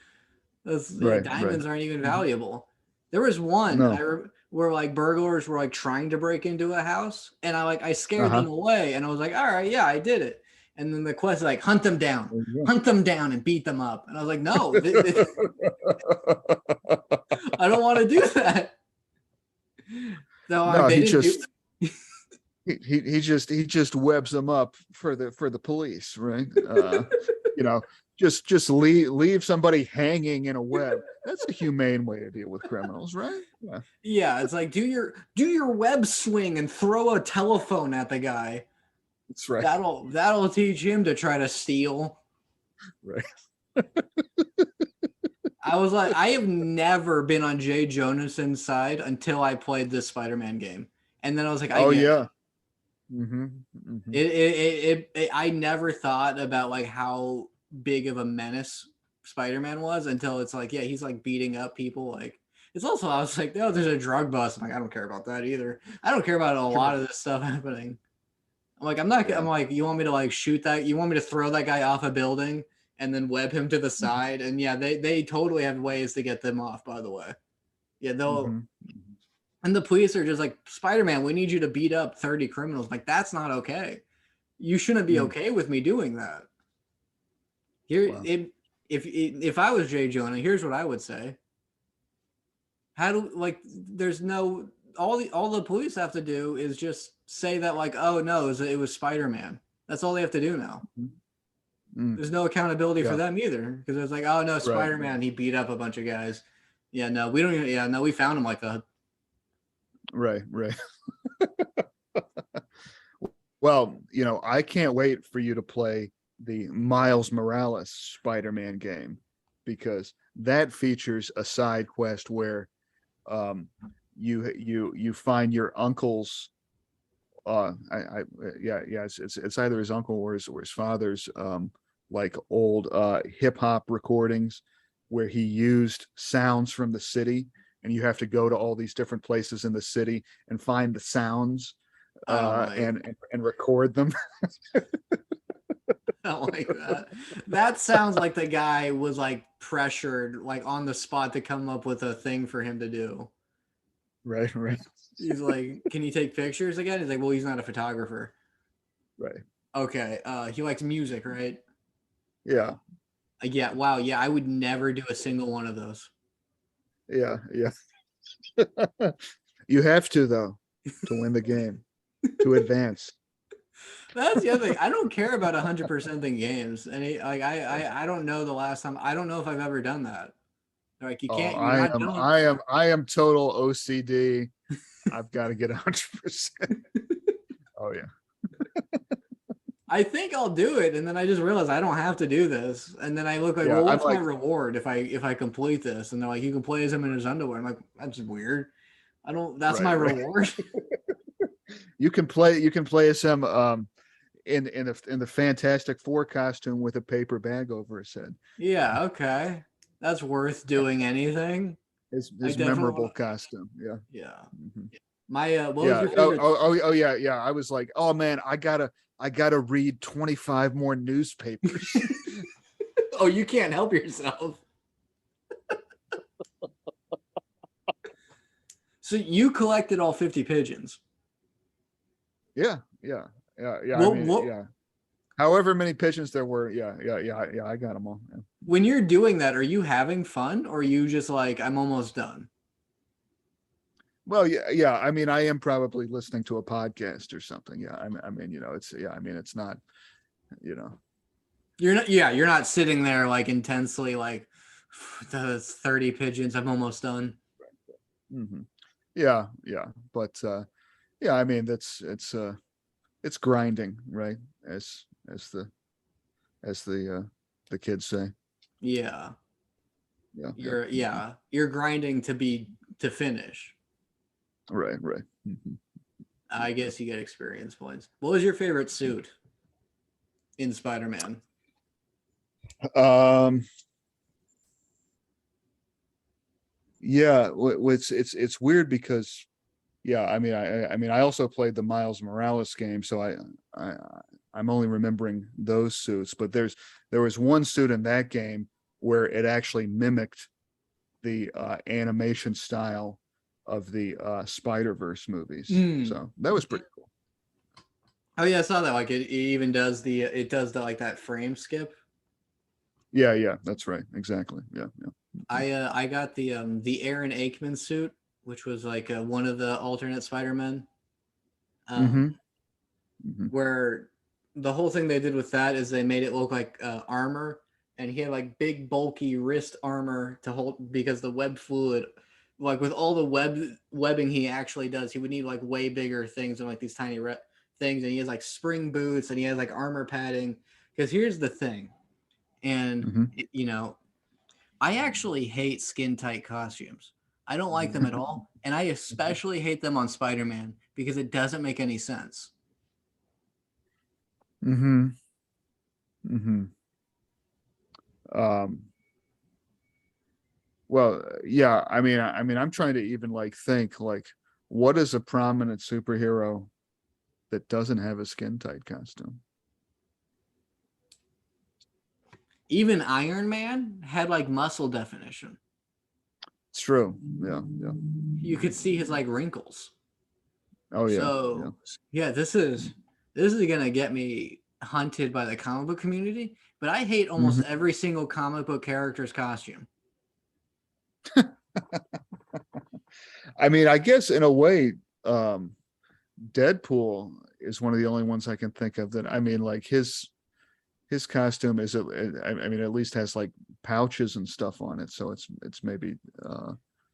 Right, right. Diamonds aren't even Mhm. valuable. There was one No. where like burglars were like trying to break into a house, and I scared Uh-huh. them away, and I was like, all right, yeah, I did it. And then the quest is like There you hunt them down, and beat them up. And I was like, no, go. I don't want to do that. So No, they he didn't do. just he just webs them up for the police, right? You know, just leave somebody hanging in a web. That's a humane way to deal with criminals, right? Yeah, Yeah, it's like do your web swing and throw a telephone at the guy. that's right. That'll teach him to try to steal. Right. I was like, I have never been on Jay Jonason's side until I played this Spider-Man game, and then I was like, I Oh get it. yeah. Mm-hmm. Mm-hmm. I never thought about like how big of a menace Spider-Man was until it's like, yeah, he's like beating up people. Like, it's also I was like, no, there's a drug bust. I'm like, I don't care about that either. I don't care about a lot Sure. of this stuff happening. I'm like, I'm not. I'm Yeah. like, you want me to like shoot that? You want me to throw that guy off a building and then web him to the side? And yeah, they totally have ways to get them off. By the way, yeah, they'll. Mm-hmm. And the police are just like, Spider-Man, we need you to beat up 30 criminals. Like, that's not okay. You shouldn't be Mm. okay with me doing that. Here, Wow. if I was Jay Jonah, here's what I would say. How do like? There's no all the police have to do is just say that like, oh no, it was Spider-Man. That's all they have to do now. Mm. There's no accountability for Yeah. them either because it's like, oh no, Right. Spider-Man, he beat up a bunch of guys. Yeah, no, we don't even. Yeah, no, we found him like that. Right. Right. Well, I can't wait for you to play the Miles Morales Spider-Man game, because that features a side quest where um you find your uncle's yeah, it's either his uncle or his father's like old hip hop recordings where he used sounds from the city, and you have to go to all these different places in the city and find the sounds I don't like. and record them. I don't like that. That sounds like the guy was like pressured, like on the spot to come up with a thing for him to do. Right, right, He's like, "Can you take pictures again?" He's like, "Well, he's not a photographer." right. Okay. He likes music, right? Yeah, Yeah. Wow. Yeah. I would never do a single one of those. yeah, yeah. You have to, though, to win the game, to advance. That's the other thing. I don't care about 100% in games, and I don't know the last time. I don't know if I've ever done that. Like you Oh, can't. You're not done. I am total OCD. I've got to get 100%. Oh yeah. I think I'll do it, and then I just realize I don't have to do this, and then I look like, Yeah, well, I'm what's my like, reward if I complete this? And they're like, you can play as him in his underwear. I'm like, that's weird. I don't. That's my right, right. reward. You can play as him in the Fantastic Four costume with a paper bag over his head. Yeah. Okay. That's worth doing anything. I His definitely memorable want. costume. Yeah. Yeah. Mhm. My what was Yeah. your favorite? Yeah, yeah. I was like, oh man, I gotta read 25 more newspapers. Oh, you can't help yourself. So you collected all 50 pigeons. Yeah, yeah, yeah, yeah. I mean, What yeah. However many pigeons there were, yeah. I got them all. Yeah. when you're doing that, are you having fun or are you just like I'm almost done? Well, yeah, yeah. I mean, I am probably listening to a podcast or something. Yeah, I mean, it's yeah. I mean, it's not. you know. You're not sitting there like intensely like those 30 pigeons. I'm almost done. Hmm. Yeah, yeah, but yeah, I mean it's grinding, right? As the kids say. Yeah. Yeah, yeah. Hmm. You're grinding to finish. Right, right. Hmm. I guess you get experience points. What was your favorite suit in Spider-Man? Um, yeah, it's weird because yeah, I mean I also played the Miles Morales game, so I I'm only remembering those suits, but there was one suit in that game where it actually mimicked the animation style of the Spider-Verse movies. Mm. So that was pretty cool. Oh yeah, I saw that. Like it even does it does the like that frame skip. Yeah, yeah, that's right. Exactly. Yeah, yeah. I got the Aaron Aikman suit, which was like one of the alternate Spider-Men. Mm-hmm. Um, Mm-hmm. where the whole thing they did with that is they made it look like armor, and he had like big bulky wrist armor to hold because the web fluid, like with all the webbing he actually does, he would need like way bigger things than like these tiny things, and he has like spring boots and he has like armor padding. Because here's the thing, and Mm-hmm. you know, I actually hate skin tight costumes. I don't like them at all, and I especially hate them on Spider-Man because it doesn't make any sense. Mm-hmm. Mm-hmm. Um, well, yeah, I mean, I'm trying to even like think like what is a prominent superhero that doesn't have a skin tight costume? Even Iron Man had like muscle definition. It's true. Yeah, yeah. You could see his like wrinkles. Oh yeah, yeah. So yeah, this is gonna get me hunted by the comic book community. But I hate almost Hmm. every single comic book character's costume. I mean, I guess in a way, um, Deadpool is one of the only ones I can think of that. I mean, like his costume is, I mean, at least has like pouches and stuff on it, so it's maybe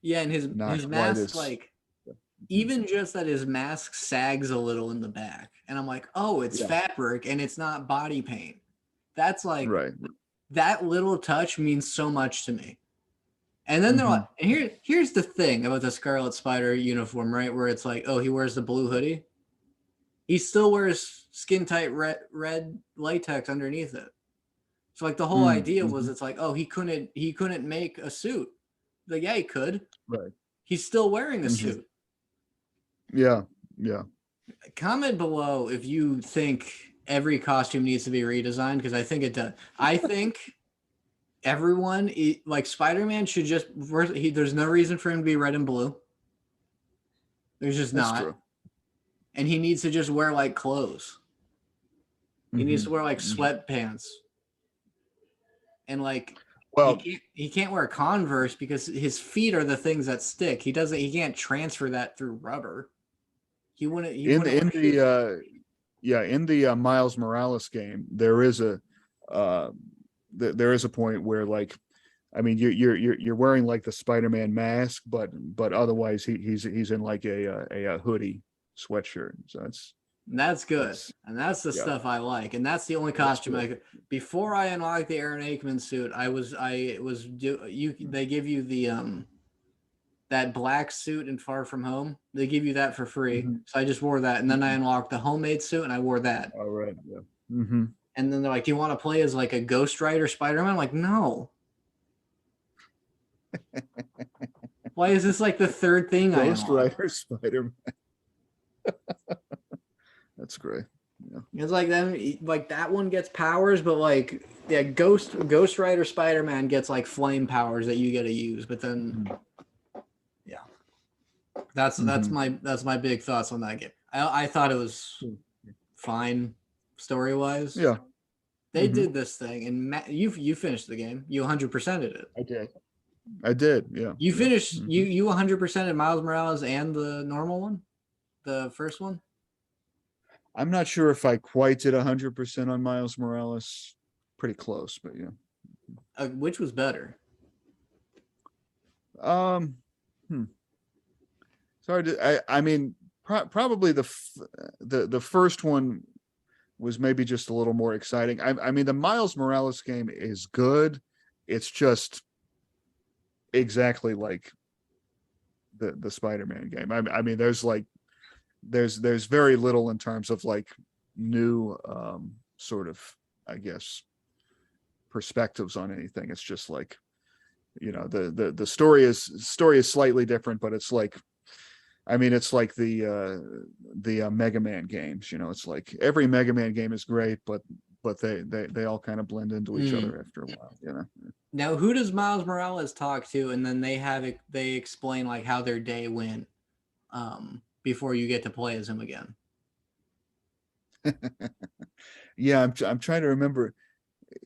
Yeah, and not his quite mask as. like even just that his mask sags a little in the back, and I'm like, oh, it's Yeah, fabric and it's not body paint. That's like right. that little touch means so much to me. And then they're like, Hmm. and here's the thing about the Scarlet Spider uniform, right? Where it's like, oh, he wears the blue hoodie. He still wears skin tight red latex underneath it. So like the whole idea was Mm-hmm. it's like, oh, he couldn't make a suit. Like, yeah, he could. Right. He's still wearing a Hmm. suit. Yeah, yeah. Comment below if you think every costume needs to be redesigned because I think it does. I think everyone like Spider-Man should just there's no reason for him to be red and blue. There's just That's not. true. And he needs to just wear like clothes. He needs Hmm. to wear like Hmm. sweatpants and like Well, he can't wear Converse because his feet are the things that stick. He can't transfer that through rubber. He wouldn't in wear the shoes. yeah, in the Miles Morales game, there is a uh there is a point where like I mean you're wearing like the Spider-Man mask, but otherwise he's in like a hoodie sweatshirt. So And that's good. that's And that's the yeah, stuff I like. And that's the only that's costume I cool. could before I unlocked the Aaron Aikman suit, I was do you they give you the that black suit in Far From Home. They give you that for free. Hmm. So I just wore that. And then I Hmm. unlocked the homemade suit and I wore that. All right. Yeah. Hmm. And then they're like, do you want to play as like a Ghost Rider Spider-Man? I'm like, no. Why is this like the third thing I Ghost unlock? Rider Spider-Man. That's great. Yeah. It's like them like that one gets powers, but like yeah, Ghost Rider Spider-Man gets like flame powers that you get to use. But then Hmm. yeah, that's Hmm. that's my big thoughts on that game. I thought it was fine story wise. Yeah. They Hmm. did this thing, and you finished the game. You 100%ed it. I did. I did. Yeah. You Yeah. finished Hmm. you 100%ed Miles Morales and the normal one, the first one. I'm not sure if I quite did 100% on Miles Morales. Pretty close, but yeah. Which was better? Um, hmm. Sorry to, I mean, probably the first one was maybe just a little more exciting. I mean, the Miles Morales game is good. It's just exactly like the Spider-Man game. I mean, there's like there's very little in terms of like new sort of, I guess, perspectives on anything. It's just like, the story is slightly different, but it's like, I mean, it's like the Mega Man games. It's like every Mega Man game is great, but they all kind of blend into each Mm. other after a while. Now, who does Miles Morales talk to? And then they explain like how their day went before you get to play as him again. Yeah, I'm trying to remember.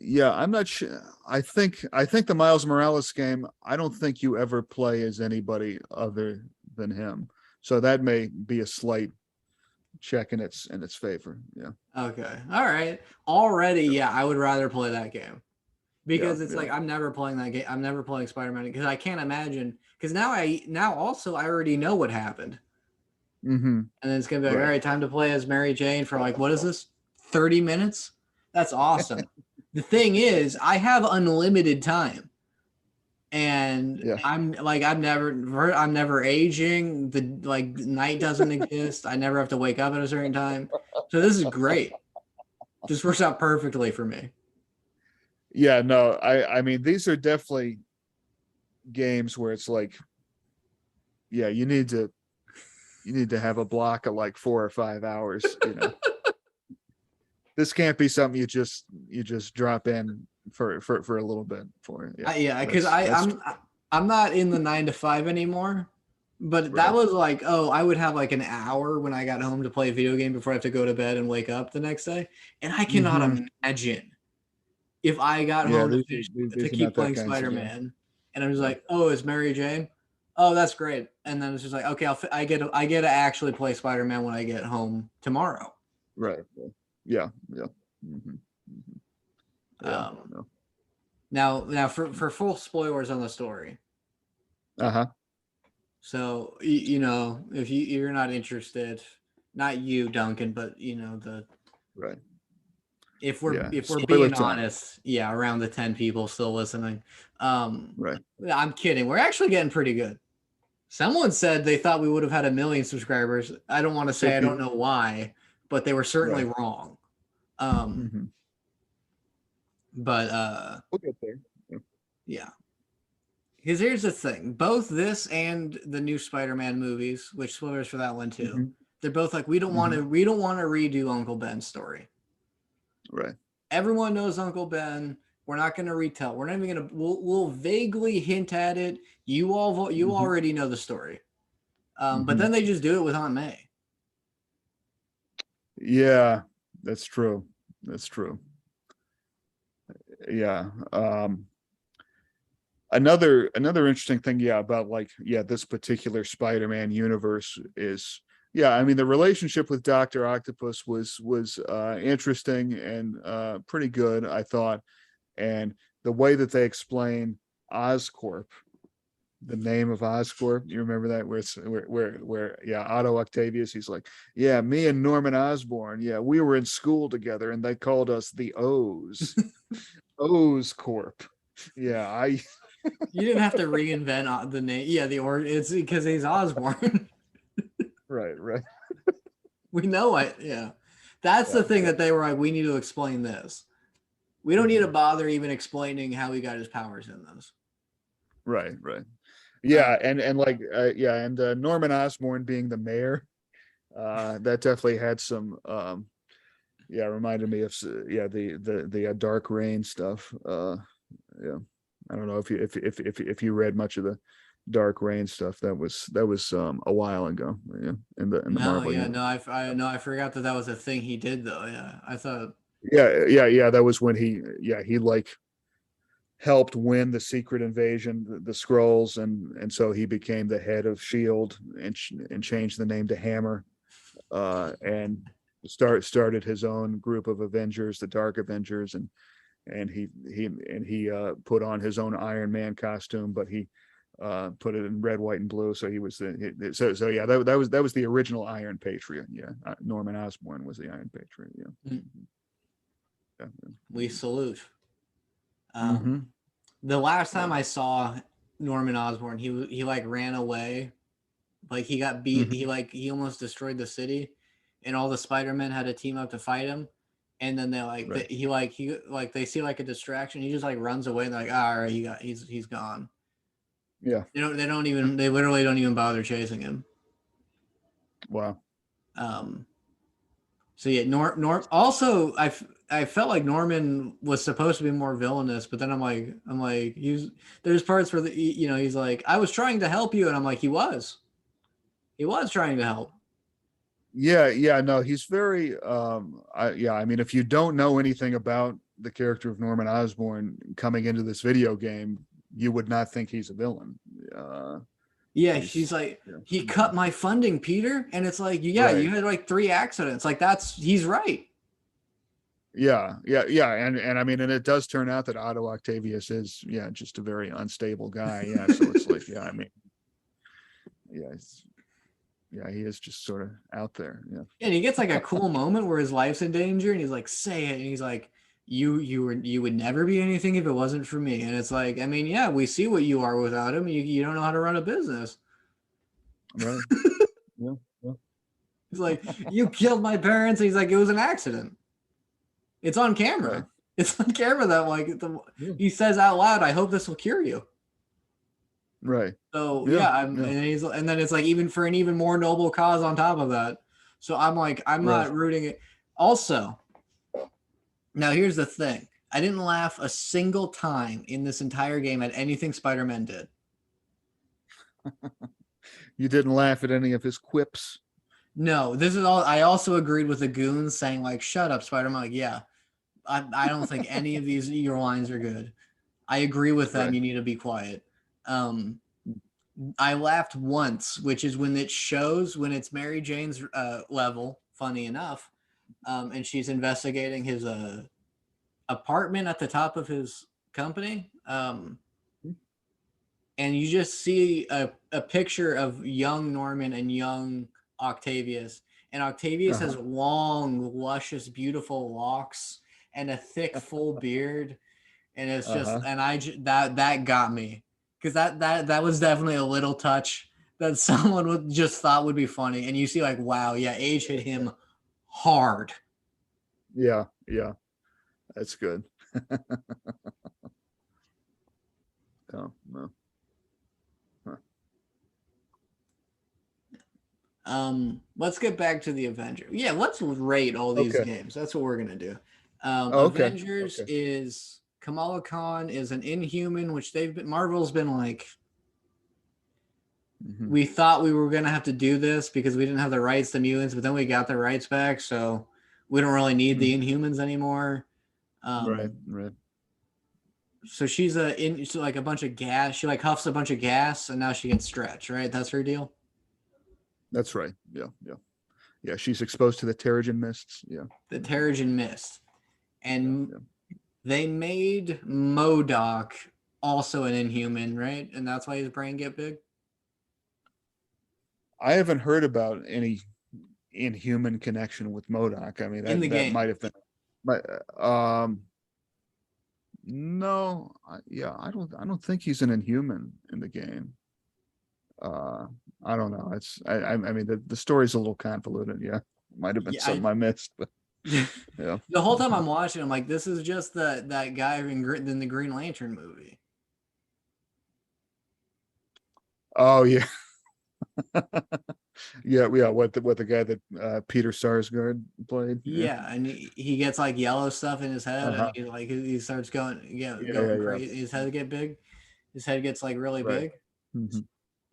Yeah, I'm not sure. I think the Miles Morales game, I don't think you ever play as anybody other than him. So that may be a slight check in its favor. Yeah. Okay. All right. Already, yeah, I would rather play that game Yeah. because it's Yeah. like I'm never playing that game. I'm never playing Spider-Man because I can't imagine because now also I already know what happened. Mm-hmm. And then it's gonna be like, all Right. right, time to play as Mary Jane for like what is this? 30 minutes? That's awesome. The thing is, I have unlimited time. And Yeah. I'm never aging. The like night doesn't exist. I never have to wake up at a certain time. So this is great. Just works out perfectly for me. Yeah. No, I mean, these are definitely games where it's like, yeah, you need to have a block of like 4 or 5 hours. This can't be something you just drop in for a little bit for. Yeah. Yeah, because That's I'm not in the 9 to 5 anymore. But that right. was like, oh, I would have like an hour when I got home to play a video game before I have to go to bed and wake up the next day. And I cannot Mm-hmm. imagine if I got Yeah, home to these are finish these, to these are keep not that playing kinds of games. Spider-Man, and I'm just Yeah. like, oh, it's Mary Jane. Oh, that's great. And then it's just like, okay, I get to actually play Spider-Man when I get home tomorrow. Right. Yeah. Yeah. Mm-hmm. Mm-hmm. Yeah. Um, No. now for full spoilers on the story. Uh-huh. So if you're not interested, not you, Duncan, but the Right. if we're Yeah. if we're Spoiler being time. honest, yeah, around the 10 people still listening. Um, Right. I'm kidding. We're actually getting pretty good. Someone said they thought we would have had 1 million subscribers. I don't want to So say I don't know why, but they were certainly right. wrong. Um, Mm-hmm. but We'll get there. Yeah. yeah. Because here's the thing: both this and the new Spider-Man movies, which spoilers for that one too, Mm-hmm. they're both like we don't want Mm-hmm. to we don't want to redo Uncle Ben's story. Right. Everyone knows Uncle Ben. We're not going to retell. We're not even going to. We'll vaguely hint at it. You Mm-hmm. already know the story. But Mm-hmm. then they just do it with Aunt May. Yeah, that's true. That's true. Yeah. Another interesting thing, yeah, about like, yeah, this particular Spider-Man universe is, yeah, I mean, the relationship with Dr. Octopus was interesting and pretty good, I thought. And the way that they explain Oscorp, the name of Oscorp, you remember that, where it's where yeah, Otto Octavius, he's like, yeah, me and Norman Osborn, yeah, we were in school together and they called us the O's Corp. Yeah, I You didn't have to reinvent the name. Yeah, it's because he's Osborn. right, right. We know it. Yeah, that's the Yeah, thing yeah. that they were like. We need to explain this. We don't need to Mhm. bother even explaining how he got his powers in this. Right, right. Uh, Yeah, and like yeah, and Norman Osborn being the mayor, that definitely had some yeah, reminded me of yeah, the Dark Reign stuff. Yeah. I don't know if you read much of the Dark Reign stuff. That was a while ago, yeah, in the no, Marvel yeah, universe. no, I forgot that was a thing he did though. Yeah, I thought. Yeah. That was when he like helped win the secret invasion, the Skrulls, and so he became the head of Shield and changed the name to Hammer. And started his own group of Avengers, the Dark Avengers, and he put on his own Iron Man costume, but he put it in red, white, and blue. So he was so yeah, that was the original Iron Patriot. Yeah, Norman Osborn was the Iron Patriot. Yeah, yeah. We salute. Mm-hmm. The last time I saw Norman Osborn, he like ran away, like he got beat. Mm-hmm. He almost destroyed the city, and all the Spider-Men had to team up to fight him. And then they like Right. he they see like a distraction. He just like runs away. And they're like, oh, all right, he's gone. Yeah. They literally don't even bother chasing him. Wow. So yeah, Norm. Also, I felt like Norman was supposed to be more villainous, but then I'm like there's parts where he's like, I was trying to help you, and I'm like, he was trying to help. Yeah, no, he's very I mean, if you don't know anything about the character of Norman Osborn coming into this video game, you would not think he's a villain. Yeah, she's like, yeah. he cut my funding, Peter, and it's like, yeah, Right. you had like 3 accidents. Like he's right. Yeah, and I mean, and it does turn out that Otto Octavius is just a very unstable guy. Yeah, so it's like, I mean, he is just sort of out there. Yeah. And he gets like a cool moment where his life's in danger, and he's like, say it, and he's like, you would never be anything if it wasn't for me. And it's like, I mean, yeah, we see what you are without him. You don't know how to run a business. Right. Yeah. He's like, you killed my parents. And he's like, it was an accident. It's on camera. Right. It's on camera that he says out loud, I hope this will cure you. Right. So and then it's like, even for an even more noble cause on top of that. So I'm like, I'm not rooting it. Also, now here's the thing. I didn't laugh a single time in this entire game at anything Spider-Man did. You didn't laugh at any of his quips? No, this is all. I also agreed with the goons saying like, shut up, Spider-Man. Like, yeah, I don't think any of your lines are good. I agree with them. Right. You need to be quiet. I laughed once, which is when it shows when it's Mary Jane's level, funny enough, and she's investigating his apartment at the top of his company, and you just see a picture of young Norman and young Octavius, and Octavius has long, luscious, beautiful locks and a thick, full beard, and it's just, and that got me. Because that was definitely a little touch that someone would just thought would be funny. And you see like, wow, yeah, age hit him hard. Yeah. That's good. Oh, no. Let's get back to the Avenger. Yeah, let's rate all these games. That's what we're gonna do. Avengers is Kamala Khan is an Inhuman, which Marvel's been like, we thought we were gonna have to do this because we didn't have the rights to mutants, but then we got the rights back, so we don't really need the Inhumans anymore. Right. So she's like a bunch of gas. She like huffs a bunch of gas, and now she can stretch. Right, that's her deal. That's right. Yeah. She's exposed to the Terrigen mists. Yeah. The Terrigen mist, and they made MODOK also an Inhuman, right? And that's why his brain get big. I haven't heard about any Inhuman connection with MODOK. I mean, that might have been, no, I don't think he's an Inhuman in the game. I don't know. I mean, the story's a little convoluted. Yeah, might have been something I missed, but yeah. The whole time I'm watching, I'm like, this is just that guy in the Green Lantern movie. Oh yeah. yeah. What the guy that Peter Sarsgaard played? Yeah, and he gets like yellow stuff in his head, and he's like, he starts going crazy. His head get big. His head gets like really big.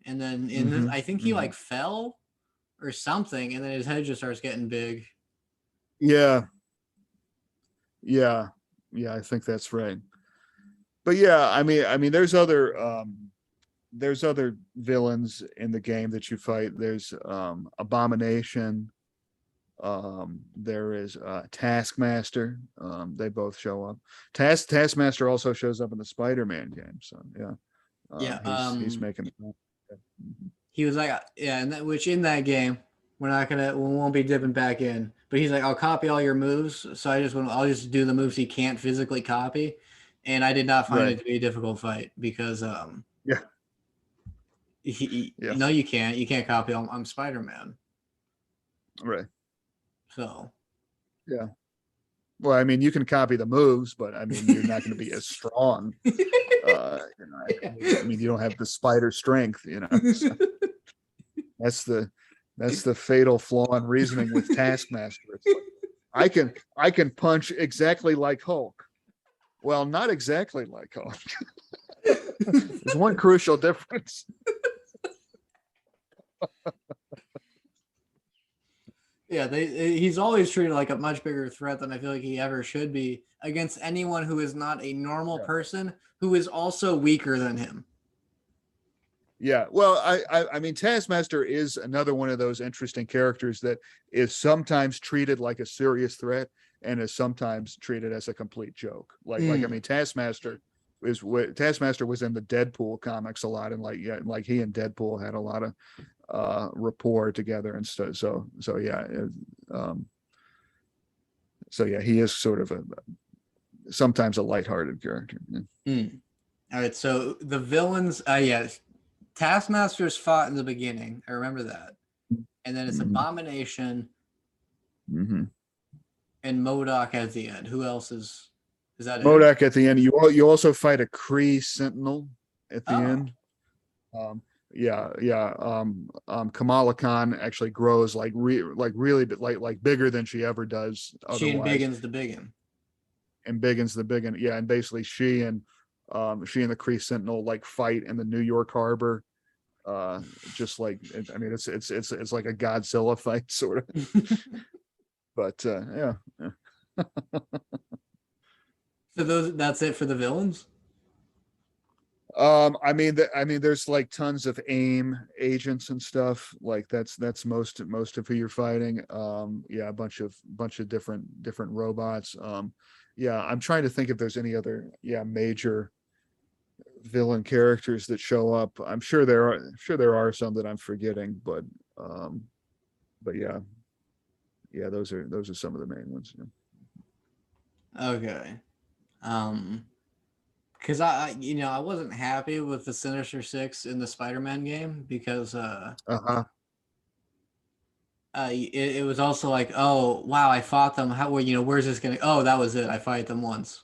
And then I think he like fell or something, and then his head just starts getting big. Yeah, I think that's right. But yeah, I mean, there's other villains in the game that you fight. There's Abomination, There is Taskmaster. They both show up. Taskmaster also shows up in the Spider-Man game. So yeah, Yeah. he's making. He was like, yeah, and that, which in that game, we won't be dipping back in. But he's like, I'll copy all your moves. So I'll just do the moves he can't physically copy. And I did not find Right. it to be a difficult fight because Yeah. Yeah. no, you can't. You can't copy. I'm Spider Man. Right. So Yeah. Well, I mean, you can copy the moves, but I mean, you're not going to be as strong. I mean, you don't have the spider strength. So that's the fatal flaw in reasoning with Taskmaster. It's like, I can punch exactly like Hulk. Well, not exactly like Hulk. There's one crucial difference. yeah, he's always treated like a much bigger threat than I feel like he ever should be against anyone who is not a normal person who is also weaker than him. Yeah, well, I mean, Taskmaster is another one of those interesting characters that is sometimes treated like a serious threat and is sometimes treated as a complete joke. I mean, Taskmaster was in the Deadpool comics a lot, and like he and Deadpool had a lot of rapport together and stuff. So yeah, um, so yeah, he is sort of sometimes a lighthearted character. Yeah. All right, so the villains, yes, Taskmaster's fought in the beginning. I remember that, and then it's Mhm. Abomination Mhm. and MODOK at the end. Who else is that it? MODOK at the end. You also fight a Kree Sentinel at the Oh, end. Yeah. Kamala Khan actually grows really like bigger than she ever does she and otherwise. Biggins the Biggin. And Biggins the Biggin, yeah, and basically she and the Kree Sentinel like fight in the New York Harbor. Just like I mean, it's like a Godzilla fight sort of. But yeah. So that's it for the villains. I mean, there's like tons of AIM agents and stuff. Like that's most of who you're fighting. Yeah, a bunch of different robots. Yeah, I'm trying to think if there's any other major villain characters that show up. Sure there are some that I'm forgetting, um, but yeah, those are some of the main ones. Yeah. Okay. Because I wasn't happy with the Sinister Six in the Spider-Man game because Uh-huh. it was also like, oh wow, I fought them. How where's this gonna? Oh, that was it. I fight them once.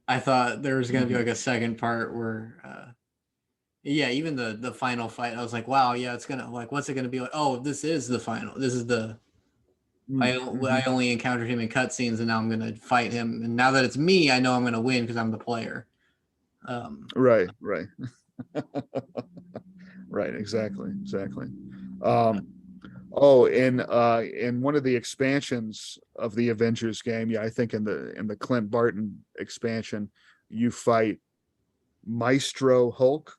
I thought there was gonna be Mhm. like a second part where, yeah, even the final fight, I was like, wow, yeah, it's gonna like, what's it gonna be like? Oh, this is the final. This is the I Mhm. only encountered him in cutscenes, and now I'm gonna fight him. And now that it's me, I know I'm gonna win because I'm the player. Um, Right. Right, exactly. Um, oh, in one of the expansions of the Avengers game, yeah, I think in the Clint Barton expansion, you fight Maestro Hulk.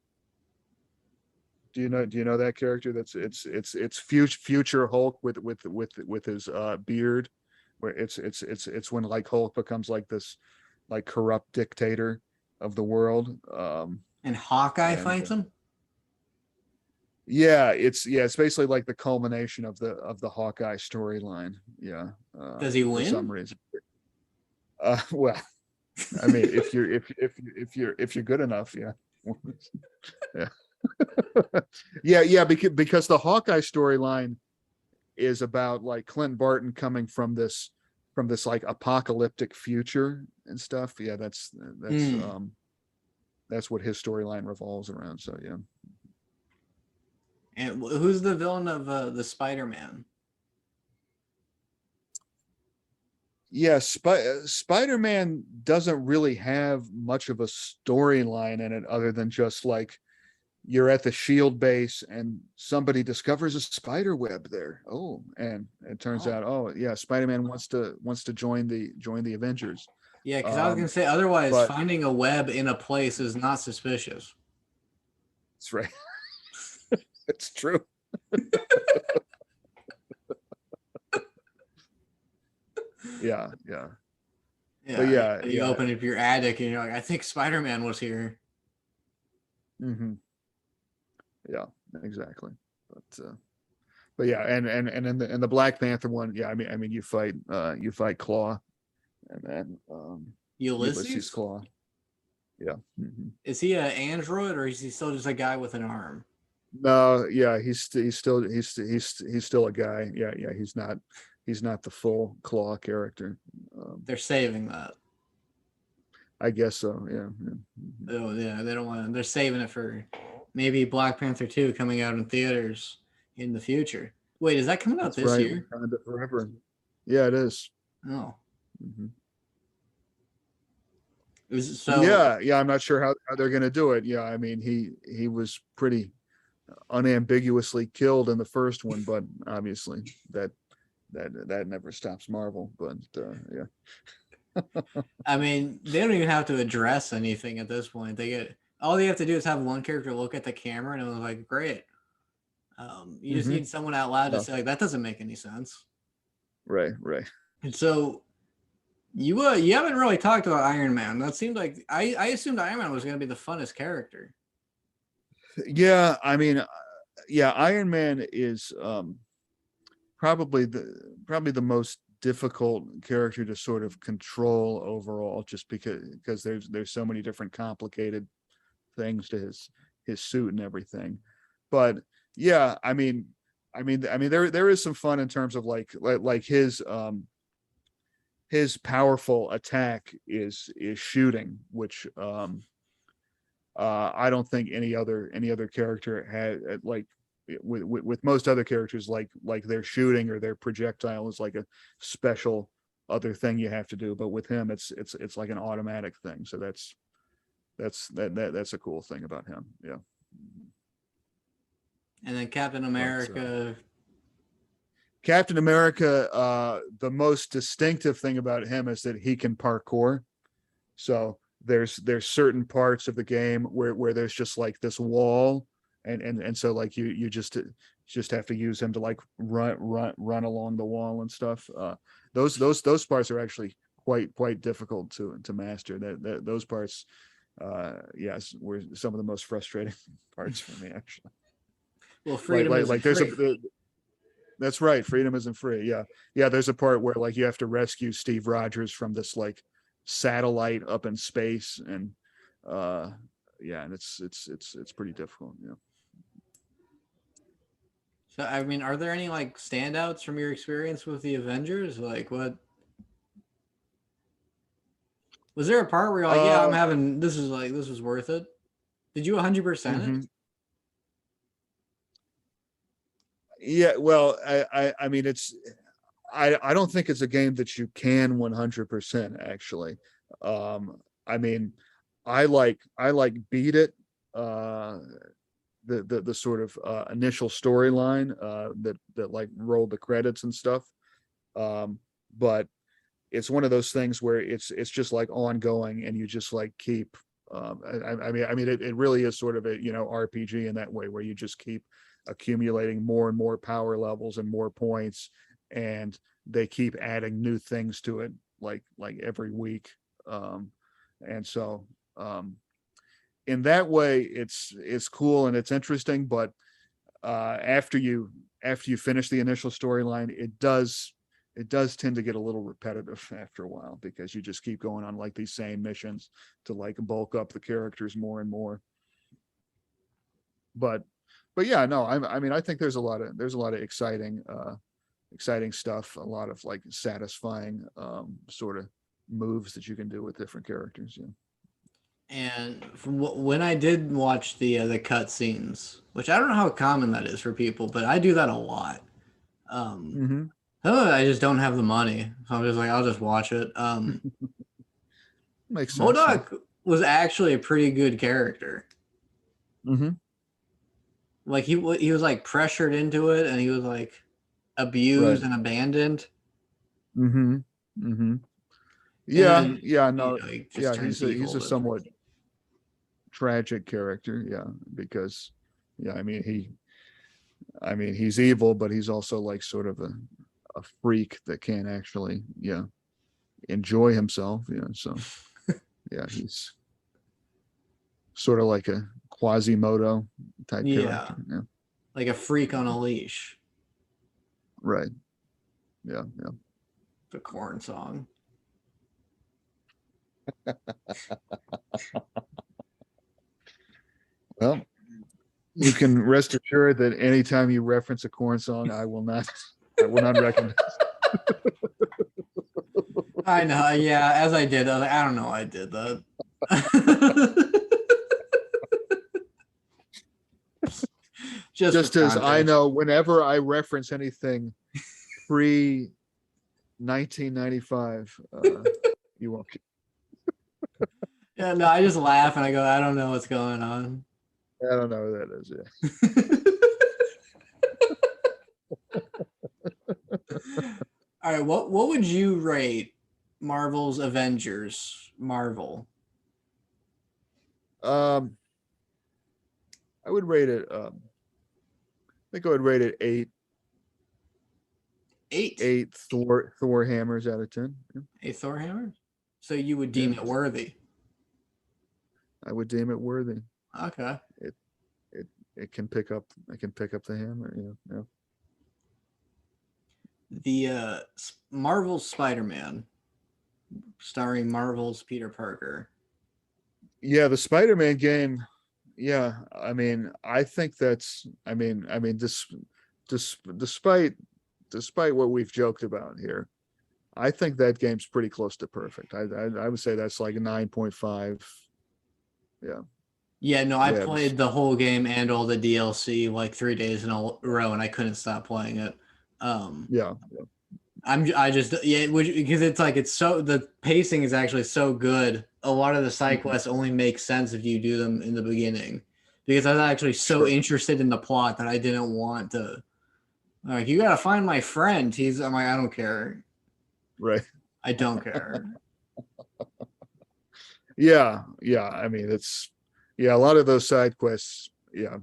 Do you know that character? It's future Hulk with his beard, where it's when like Hulk becomes like this like corrupt dictator of the world. and Hawkeye And fights him. it's basically like the culmination of the Hawkeye storyline. Yeah, Does he for some win? reason. Well, I mean, if you're good enough, yeah, yeah, yeah, because the Hawkeye storyline is about like Clint Barton coming from this like apocalyptic future and stuff. Yeah, Hmm. that's what his storyline revolves around. So yeah. And who's the villain of the Spider-Man? Yeah, Spider-Man doesn't really have much of a storyline in it other than just like you're at the Shield base and somebody discovers a spider web there. Oh, and it turns Oh, out, oh yeah, Spider-Man wants to join the Avengers. yeah, because I was gonna Um, say otherwise, but finding a web in a place is not suspicious. it's right. It's true. Yeah, yeah. But Yeah, yeah, you yeah. open up your attic and you're like, I think Spider-Man was here. Hmm. Yeah, exactly. But yeah, and in the Black Panther one, yeah, I mean you fight Claw, and then Ulysses Ulysses? Claw. Yeah. Hmm. Is he an android or is he still just a guy with an arm? No, yeah, he's still a guy. Yeah, yeah, he's not the full Claw character. They're saving that. I guess so. Yeah. Yeah. Mhm. Oh yeah, they don't want to. They're saving it for maybe Black Panther 2 coming out in theaters in the future. Wait, is that coming out That's this right. year? Wakanda forever. Yeah, it is. Oh, Hmm. so Yeah, yeah. I'm not sure how they're gonna do it. Yeah, I mean he was pretty unambiguously killed in the first one, but obviously that that never stops Marvel. But yeah. I mean, they don't even have to address anything at this point. They get all they have to do is have one character look at the camera, and it was like, great. You just Hmm. need someone out loud to Yeah. say like that doesn't make any sense. Right. Right. And so you haven't really talked about Iron Man. That seemed like I assumed Iron Man was going to be the funnest character. Yeah. I mean, yeah. Iron Man is probably the most difficult character to sort of control overall, just because there's so many different complicated things to his suit and everything. But yeah, I mean there is some fun in terms of like his powerful attack is shooting, which I don't think any other character had like with most other characters like their shooting or their projectile is like a special other thing you have to do, but with him it's like an automatic thing. So that's a cool thing about him. Yeah. And then Captain But America. Captain America, the most distinctive thing about him is that he can parkour. So there's certain parts of the game where there's just like this wall, and so like you just have to use him to like run along the wall and stuff. Those parts are actually quite difficult to master. That those parts, yes, were some of the most frustrating parts for me actually. Well, Like freedom like isn't like there's a free. that's right. Freedom isn't free. Yeah. Yeah. There's a part where like you have to rescue Steve Rogers from this like satellite up in space. And uh yeah, and it's pretty difficult. Yeah. So I mean, are there any like standouts from your experience with the Avengers? Like, what was there a part where you're like, yeah, I'm Uh having this is like this was worth it? Did you 100% it? mhm. Yeah, well, I mean I don't think it's a game that you can 100% actually. I mean I like beat it uh the sort of initial storyline that like rolled the credits and stuff. But it's one of those things where it's just like ongoing, and you just like keep. I mean, it really is sort of a RPG in that way, where you just keep accumulating more and more power levels and more points, and they keep adding new things to it like every week. And so in that way it's cool and it's interesting, but after you finish the initial storyline, it does tend to get a little repetitive after a while, because you just keep going on like these same missions to like bulk up the characters more and more. But yeah, no, I mean I think there's a lot of exciting stuff, a lot of like satisfying sort of moves that you can do with different characters. Yeah. And from when I did watch the cut scenes, which I don't know how common that is for people, but I do that a lot. Um, Mm-hmm. I just don't have the money, so I'm just like, I'll just watch it. Makes sense. Yeah. Modoc was actually a pretty good character. Mm-hmm. Like he was like pressured into it, and he was like Right. abused and abandoned, Mm-hmm. Mm-hmm. and Yeah. then Yeah. No. he just Yeah. turns He's evil. a somewhat tragic character. Yeah. Because yeah, I mean he's evil, but he's also like sort of a freak that can't actually. Yeah. enjoy himself. So yeah, he's sort of like a Quasimodo type Yeah, character. Yeah, like a freak on a leash. right. Yeah, yeah. The corn song. Well, you can rest assured that anytime you reference a corn song, I will not recognize. I know. Yeah, as I did, I was like, I don't know why I did that. Just for Just as I context. know, whenever I reference anything pre 1995, you won't. Yeah, no, I just laugh and I go, I don't know what's going on. I don't know who that is. Yeah. All right, what would you rate Marvel's Avengers? Marvel. Um, I would rate it. I think I would rate it 8. 8. 8 Thor hammers out of 10. Yeah. A Thor hammer? So you would Yeah, deem it worthy. I would deem it worthy. Okay. It it it can pick up. I can pick up the hammer. Yeah, yeah. The Marvel Spider-Man, starring Marvel's Peter Parker. Yeah, the Spider-Man game. Yeah, I mean, I think that's. Despite what we've joked about here, I think that game's pretty close to perfect. I would say that's like a 9.5. Yeah, Yeah, no, I webs. played the whole game and all the DLC like 3 days in a row, and I couldn't stop playing it. Um, Yeah, I just yeah, because it's like it's so the pacing is actually so good. A lot of the side mhm, quests only make sense if you do them in the beginning, because I was actually so sure, interested in the plot that I didn't want to. Like, you gotta find my friend. I'm like, I don't care. right. I don't care. Yeah, yeah. I mean, it's yeah. A lot of those side quests, yeah,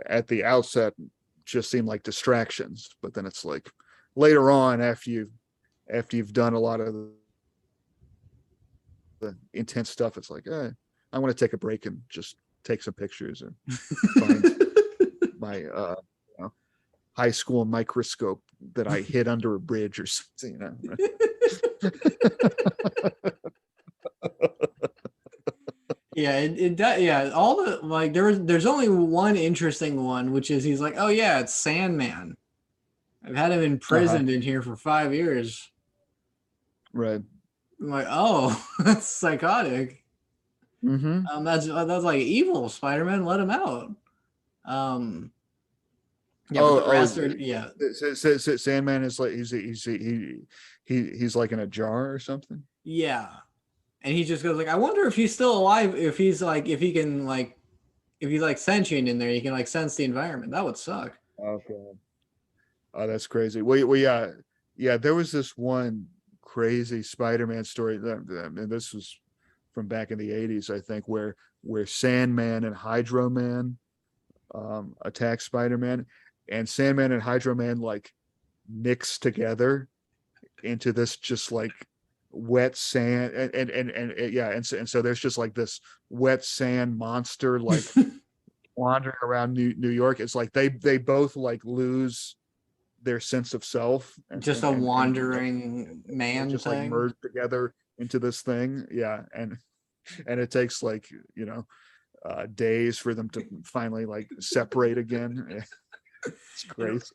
at the outset just seem like distractions, but then it's like later on after you've done a lot of the intense stuff, it's like, I want to take a break and just take some pictures and find my you know, high school microscope that I hid under a bridge or something. Yeah, it does. Yeah, all the like there's only one interesting one, which is he's like, oh yeah, it's Sandman. I've had him Uh-huh. imprisoned in here for 5 years. Right. I'm like, oh, that's psychotic. Mm-hmm. That's like evil. Spider-Man, let him out. Um, yeah, but Oh, the rest are yeah, Sandman is like he's like in a jar or something. yeah. And he just goes like, I wonder if he's still alive. If he's like, if he can like, if he's like sentient in there, he can like sense the environment. That would suck. Okay. Oh, that's crazy. Yeah, yeah. There was this one crazy Spider-Man story and this was from back in the '80s, I think, where Sandman and Hydro Man attack Spider-Man, and Sandman and Hydro Man like mix together into this just like wet sand and yeah, and so there's just like this wet sand monster like wandering around New York. It's like they both like lose their sense of self Just a wandering they man just like thing. merge together into this thing. Yeah, and it takes like days for them to finally like separate again. It's crazy.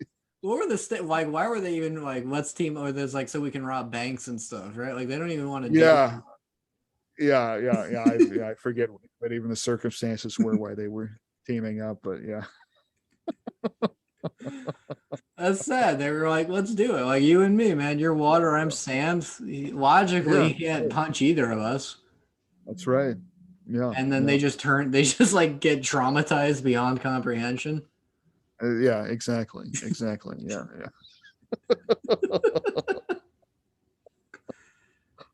What were the like? Why were they even like? Let's team. Or there's like so we can rob banks and stuff, right? Like they don't even want to do Yeah, yeah. I forget what even the circumstances were why they were teaming up, but yeah. That's sad. They were like, let's do it. Like you and me, man. You're water, I'm sand. Logically, Yeah, he can't punch either of us. that's right. Yeah, And then yeah. they just like get traumatized beyond comprehension. Yeah, exactly. Yeah,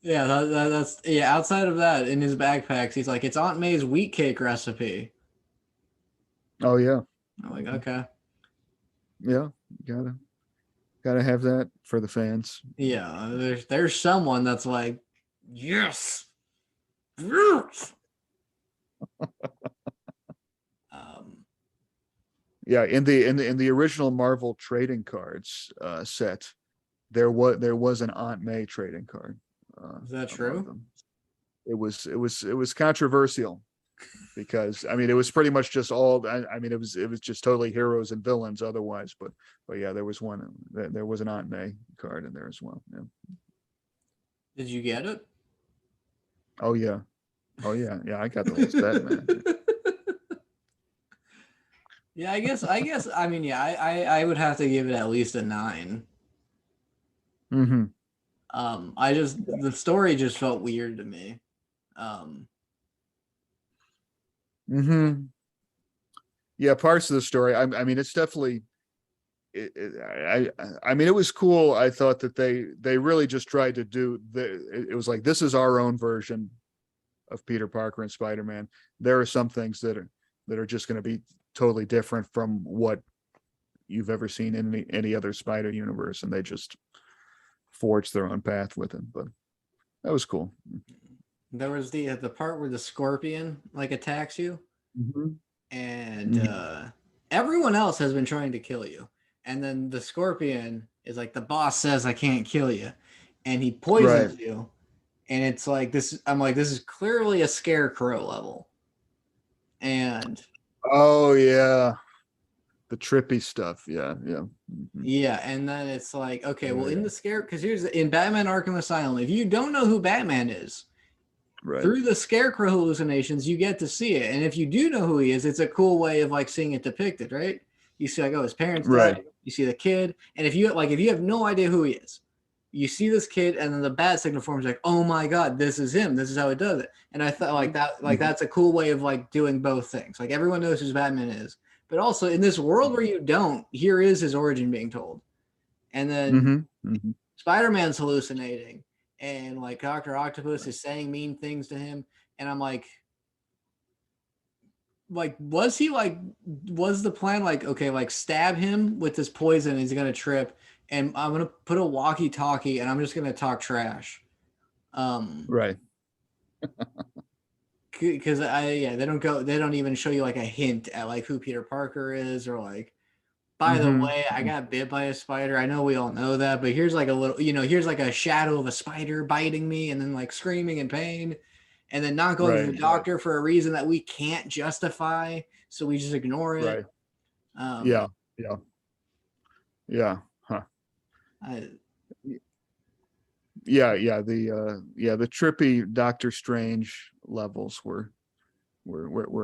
Yeah, that's yeah. Outside of that, in his backpacks, he's like, it's Aunt May's wheat cake recipe. Oh yeah. I'm like, Mhm. okay. Yeah, got it. Gotta have that for the fans. Yeah, there's someone that's like, yes, yes. Um, Yeah, in the original Marvel trading cards set, there was an Aunt May trading card is that among true? them. It was controversial because I mean it was pretty much just all I mean it was just totally heroes and villains otherwise, but yeah, there was an Aunt May card in there as well. Yeah. Did you get it? Oh yeah. Oh yeah. Yeah, I got the whole set, man. Yeah, I guess I mean yeah, I would have to give it at least a 9. Mm-hmm. I just the story just felt weird to me. Um, Mm-hmm. Yeah, parts of the story. I mean, it's definitely. I mean, it was cool. I thought that they really just tried to do it was like this is our own version of Peter Parker and Spider-Man. There are some things that are just going to be totally different from what you've ever seen in any other Spider universe, and they just forged their own path with it. But that was cool. there was the part where the scorpion like attacks you, Mm-hmm. and Mm-hmm. everyone else has been trying to kill you, and then the scorpion is like, the boss says I can't kill you, and he Right. poisons you, and it's like this. I'm like, this is clearly a scarecrow level, and Oh yeah, the trippy stuff. Yeah, yeah. Mm-hmm. yeah, and then it's like, okay, well, Yeah, in yeah. the scare, because here's in Batman Arkham Asylum, if you don't know who Batman is, Right. through the scarecrow hallucinations, you get to see it. And if you do know who he is, it's a cool way of like seeing it depicted, right? You see like, oh, his parents Right. died. You see the kid, and if you have no idea who he is, you see this kid, and then the bat signal forms like, oh my god, this is him. This is how it does it. And I thought like that, like Mm-hmm. that's a cool way of like doing both things. Like everyone knows who Batman is, but also in this world where you don't, here is his origin being told. And then Mm-hmm. Mm-hmm. Spider-Man's hallucinating, and like Doctor Octopus is saying mean things to him, and I'm like was he like was the plan like, okay, like stab him with this poison, he's gonna trip, and I'm gonna put a walkie-talkie and I'm just gonna talk trash, um Right. because I yeah, they don't even show you like a hint at like who Peter Parker is, or like, by the Mm-hmm. way, I got bit by a spider. I know we all know that, but here's like a little, here's like a shadow of a spider biting me, and then like screaming in pain, and then not going to Right. the Right. doctor for a reason that we can't justify, so we just ignore it. Right. Um, Yeah. Yeah. Yeah. Huh. I, Yeah. Yeah. The trippy Doctor Strange levels were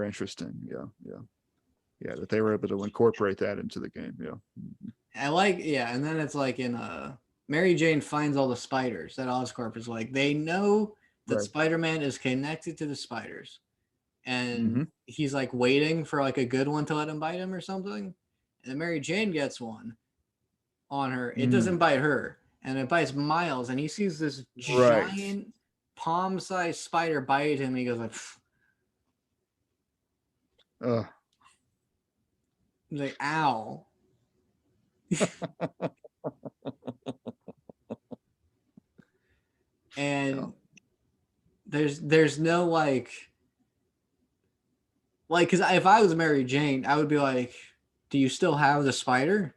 interesting. Yeah. Yeah. Yeah. That they were able to incorporate that into the game. Yeah. I like, yeah, and then it's like in Mary Jane finds all the spiders that Oscorp is like, they know that Right. Spider-Man is connected to the spiders, and Mm-hmm. he's like waiting for like a good one to let him bite him or something. And then Mary Jane gets one on her. It Mm. doesn't bite her, and it bites Miles. And he sees this Right. giant palm-sized spider bite him. He goes like, "Pff." Uh, He's like, "Ow!" yeah. And there's no like because if I was Mary Jane, I would be like, "Do you still have the spider?"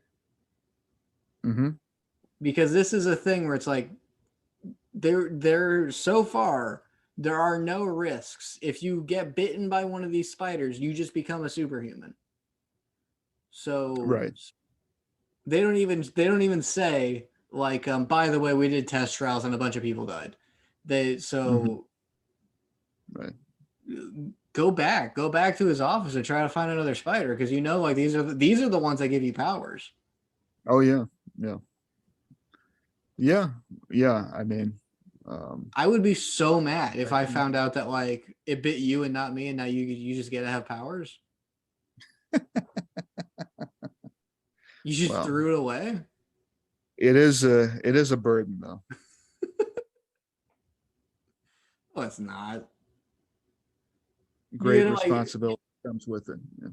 Mm-hmm. Because this is a thing where it's like there so far there are no risks. If you get bitten by one of these spiders, you just become a superhuman. So Right. they don't even say like, by the way, we did test trials and a bunch of people died. They Mm-hmm. so Right. go back to his office and try to find another spider, because like these are the ones that give you powers. Oh yeah. Yeah. Yeah. Yeah. I mean, I would be so mad if I I can, found out that like it bit you and not me, and now you just get to have powers. You just well, threw it away. it is a burden though. Well, it's not. Great You know, like, responsibility comes with it. Yeah.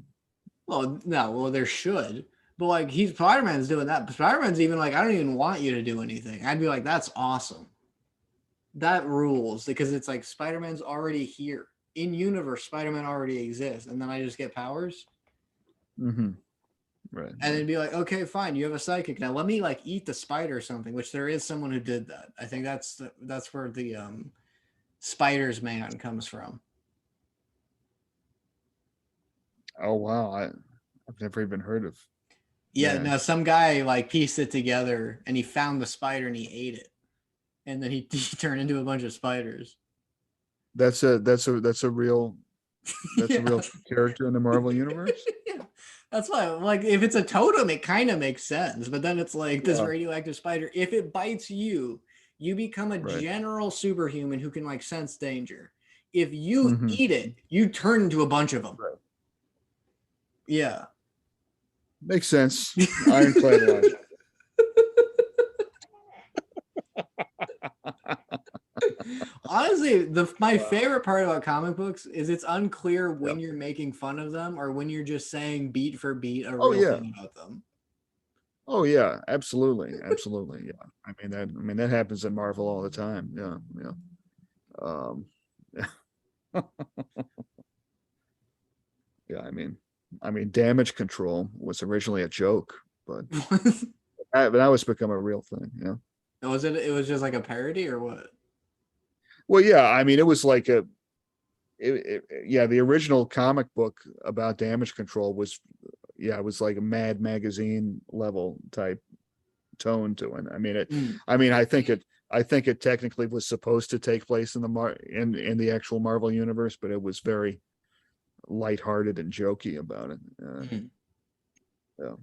well, no, well, there should. But like Spider-Man's doing that. Spider-Man's even like, I don't even want you to do anything. I'd be like, that's awesome. That rules because it's like Spider-Man's already here. In universe, Spider-Man already exists, and then I just get powers. Mm-hmm. Right. And then be like, okay, fine, you have a psychic now. Let me like eat the spider or something. Which there is someone who did that. I think that's where the Spider's Man comes from. Oh wow, I've never even heard of Yeah, man. no, some guy like pieced it together and he found the spider and he ate it, and then he turned into a bunch of spiders. That's a real that's a Yeah. real character in the Marvel universe. Yeah. That's why, like, if it's a totem, it kind of makes sense. But then it's like this Yeah. radioactive spider. If it bites you, you become a Right. general superhuman who can like sense danger. If you Mm-hmm. eat it, you turn into a bunch of them. Right. Yeah. Makes sense. Ironclad logic. Honestly, my Wow. favorite part about comic books is it's unclear Yeah. when you're making fun of them or when you're just saying beat for beat a Oh real yeah. thing about them. Oh yeah. Absolutely. Absolutely. Yeah. I mean that happens in Marvel all the time. Yeah. Yeah. Um. Yeah. I mean, damage control was originally a joke, but now it's become a real thing. Yeah. Was it? It was just like a parody or what? Well, yeah. I mean, it was like yeah, the original comic book about damage control was, yeah, it was like a Mad Magazine level type tone to it. Mm. I think it technically was supposed to take place in in the actual Marvel universe, but it was very lighthearted and jokey about it. Mm. Yeah.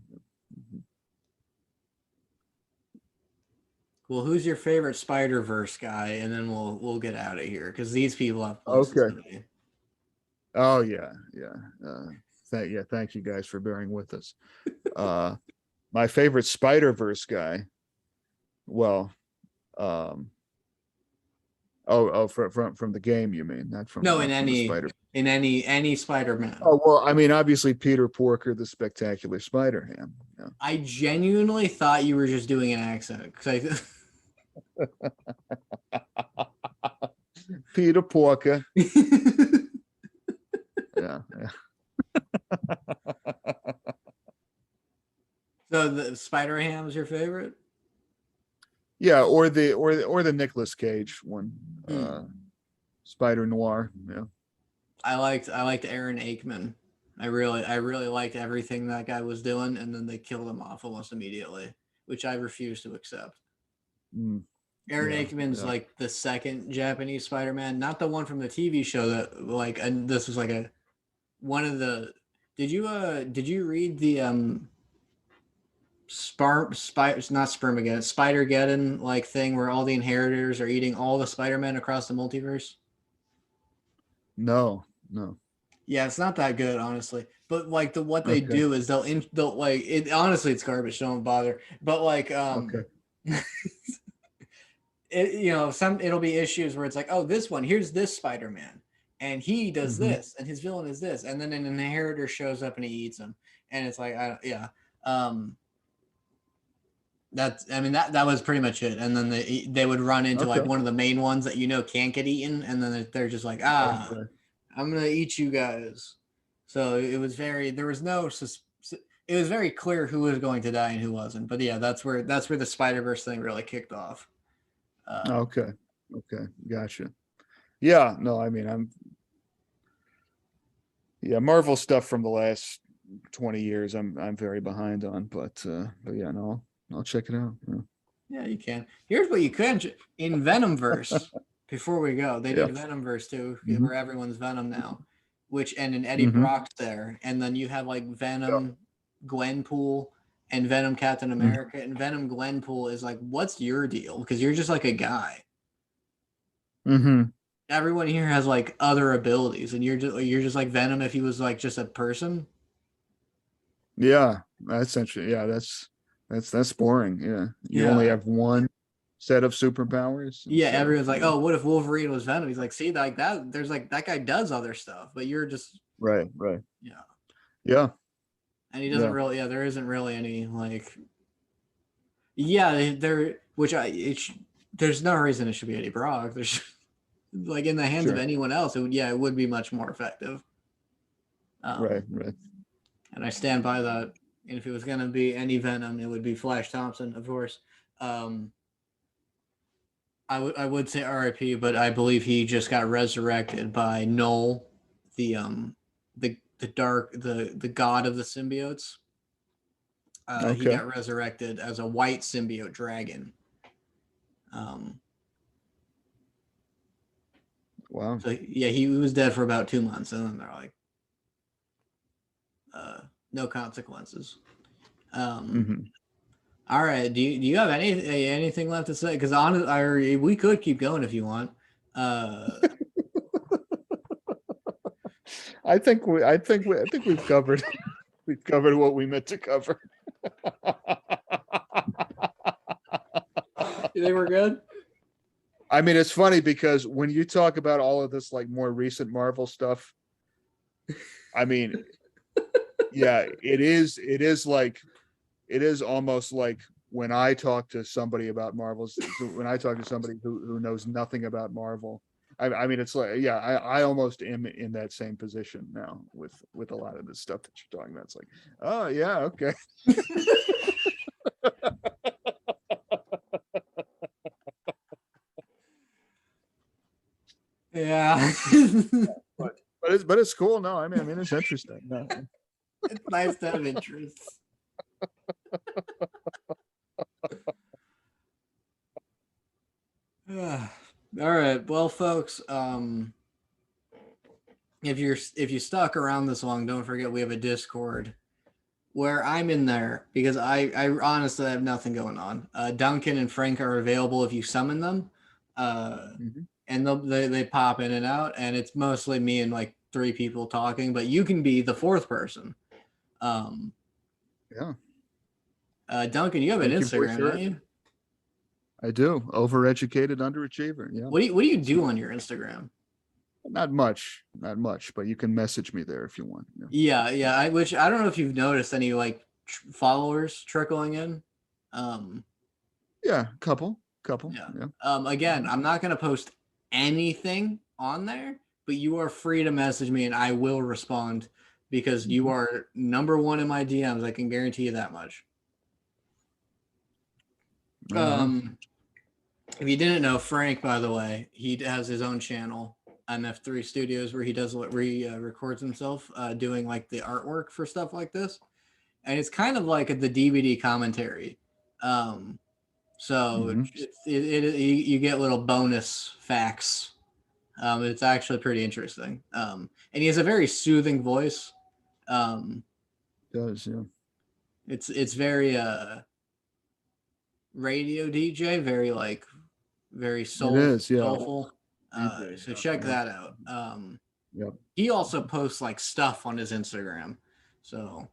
Well, who's your favorite Spider Verse guy? And then we'll get out of here because these people have places Okay. to be. Oh yeah, yeah. Thank you guys for bearing with us. Uh, my favorite Spider Verse guy. Well, um, from the game, you mean, No, not from the Spider. in any Spider Man. Oh well, I mean, obviously Peter Porker, the Spectacular Spider-Ham. Yeah. I genuinely thought you were just doing an accent because Peter Porker. Yeah, yeah. so the Spider Ham is your favorite. Yeah, or the Nicolas Cage one, Hmm. Spider Noir. Yeah. I liked Aaron Aikman. I really liked everything that guy was doing, and then they killed him off almost immediately, which I refuse to accept. Mm, Aaron yeah, Aikman's yeah. like the second Japanese Spider-Man, not the one from the TV show that like, and this was like a one of the. Did you read the not Spermageddon, Spider-Geddon like thing where all the inheritors are eating all the Spider-Man across the multiverse? No, no. Yeah, it's not that good, honestly. But like what they Okay, do is they'll like it. Honestly, it's garbage. Don't bother. But like okay. some it'll be issues where it's like, oh, this one here's this Spider-Man, and he does Hmm. this, and his villain is this, and then an inheritor shows up and he eats him, and it's like, yeah, um, that's I mean that was pretty much it, and then they would run into like Okay, one of the main ones that can't get eaten, and then they're just like, okay. I'm gonna eat you guys. So it was very there was no it was very clear who was going to die and who wasn't. But yeah, that's where the Spider Verse thing really kicked off. Um, Okay. Okay. Gotcha. Yeah. No, I mean, yeah, Marvel stuff from the last 20 years, I'm very behind on, but yeah, no, I'll check it out. Yeah. yeah, you can. Here's what you can in Venomverse. Before we go, they Yeah. did Venomverse too, Hmm. where everyone's Venom now, which and in Eddie Hmm. Brock's there, and then you have like Yeah. Venom, Gwenpool, and Venom Captain Mhm. America, and Venom Gwenpool is like, what's your deal? Because you're just like a guy. Mhm. Everyone here has like other abilities, and you're just like Venom if he was like just a person. Yeah, that's actually, yeah, that's boring. Yeah. You only Yeah, have one set of superpowers yeah. instead of, Everyone's like, oh, what if Wolverine was Venom? He's like, see, like that. There's like that guy does other stuff, but you're just right, right. yeah. Yeah. and he doesn't Yeah. really. Yeah, there isn't really any like. Yeah, there. Which there's no reason it should be Eddie Brock. There's like in the hands of Sure. anyone else, it would be much more effective. Right. Um, Right. and I stand by that. And if it was gonna be any Venom, it would be Flash Thompson, of course. Um, I would say R.I.P., but I believe he just got resurrected by Null, the god of the symbiotes. He Okay. got resurrected as a white symbiote dragon. Um, Wow. so yeah, he was dead for about 2 months, and then they're like, no consequences. Um, Hmm. all right, do you have anything left to say? Because honestly, we could keep going if you want. I think we've covered we've covered what we meant to cover. You think we're good? I mean, it's funny because when you talk about all of this like more recent Marvel stuff, I mean, yeah, it is almost like when I talk to somebody about Marvels, when I talk to somebody who knows nothing about Marvel. I mean, it's like, yeah, I almost am in that same position now with a lot of this stuff that you're talking about. It's like, oh yeah, okay. Yeah. But it's cool. No, I mean it's interesting. No. It's nice to have interests. All right. Well, folks, if you stuck around this long, don't forget we have a Discord where I'm in there because I honestly have nothing going on. Duncan and Frank are available if you summon them. Mhm. And they pop in and out, and it's mostly me and like three people talking, but you can be the fourth person. Um, Yeah. Duncan, you have an Thank you for Instagram, don't sharing. you? I do. Overeducated underachiever. Yeah. What do you do on your Instagram? Not much. Not much, but you can message me there if you want. Yeah. Yeah. Which I don't know if you've noticed any like followers trickling in. Um, Yeah, couple. yeah. Yeah. Again, I'm not gonna post anything on there, but you are free to message me and I will respond because you Mhm. are number one in my DMs. I can guarantee you that much. Right on. Um, if you didn't know, Frank, by the way, he has his own channel on F3 Studios where he does where he records himself doing like the artwork for stuff like this, and it's kind of like the DVD commentary. Um, so Hmm. you get little bonus facts. It's actually pretty interesting. And he has a very soothing voice. Um, Does, yeah. it's very radio DJ, very like very It is, yeah. soulful. DJ, So yeah. check Yeah. that out. Yep. He also posts like stuff on his Instagram. So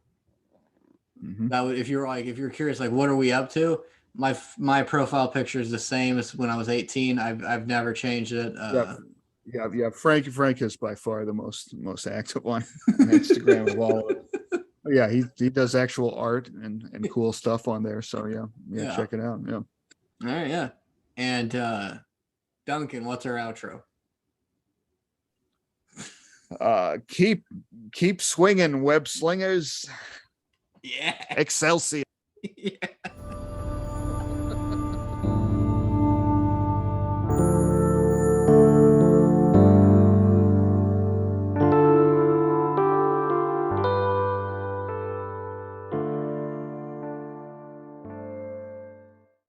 Hmm. that would, if you're curious, like what are we up to? My profile picture is the same as when I was 18. I've never changed it. Yep. Yeah. Frank is by far the most active on Instagram of all of it. Yeah, he does actual art and cool stuff on there. So yeah, Yeah. check it out. Yeah. All right. Yeah. And Duncan, what's our outro? Keep swinging, web slingers. Yeah. Excelsior. Yeah.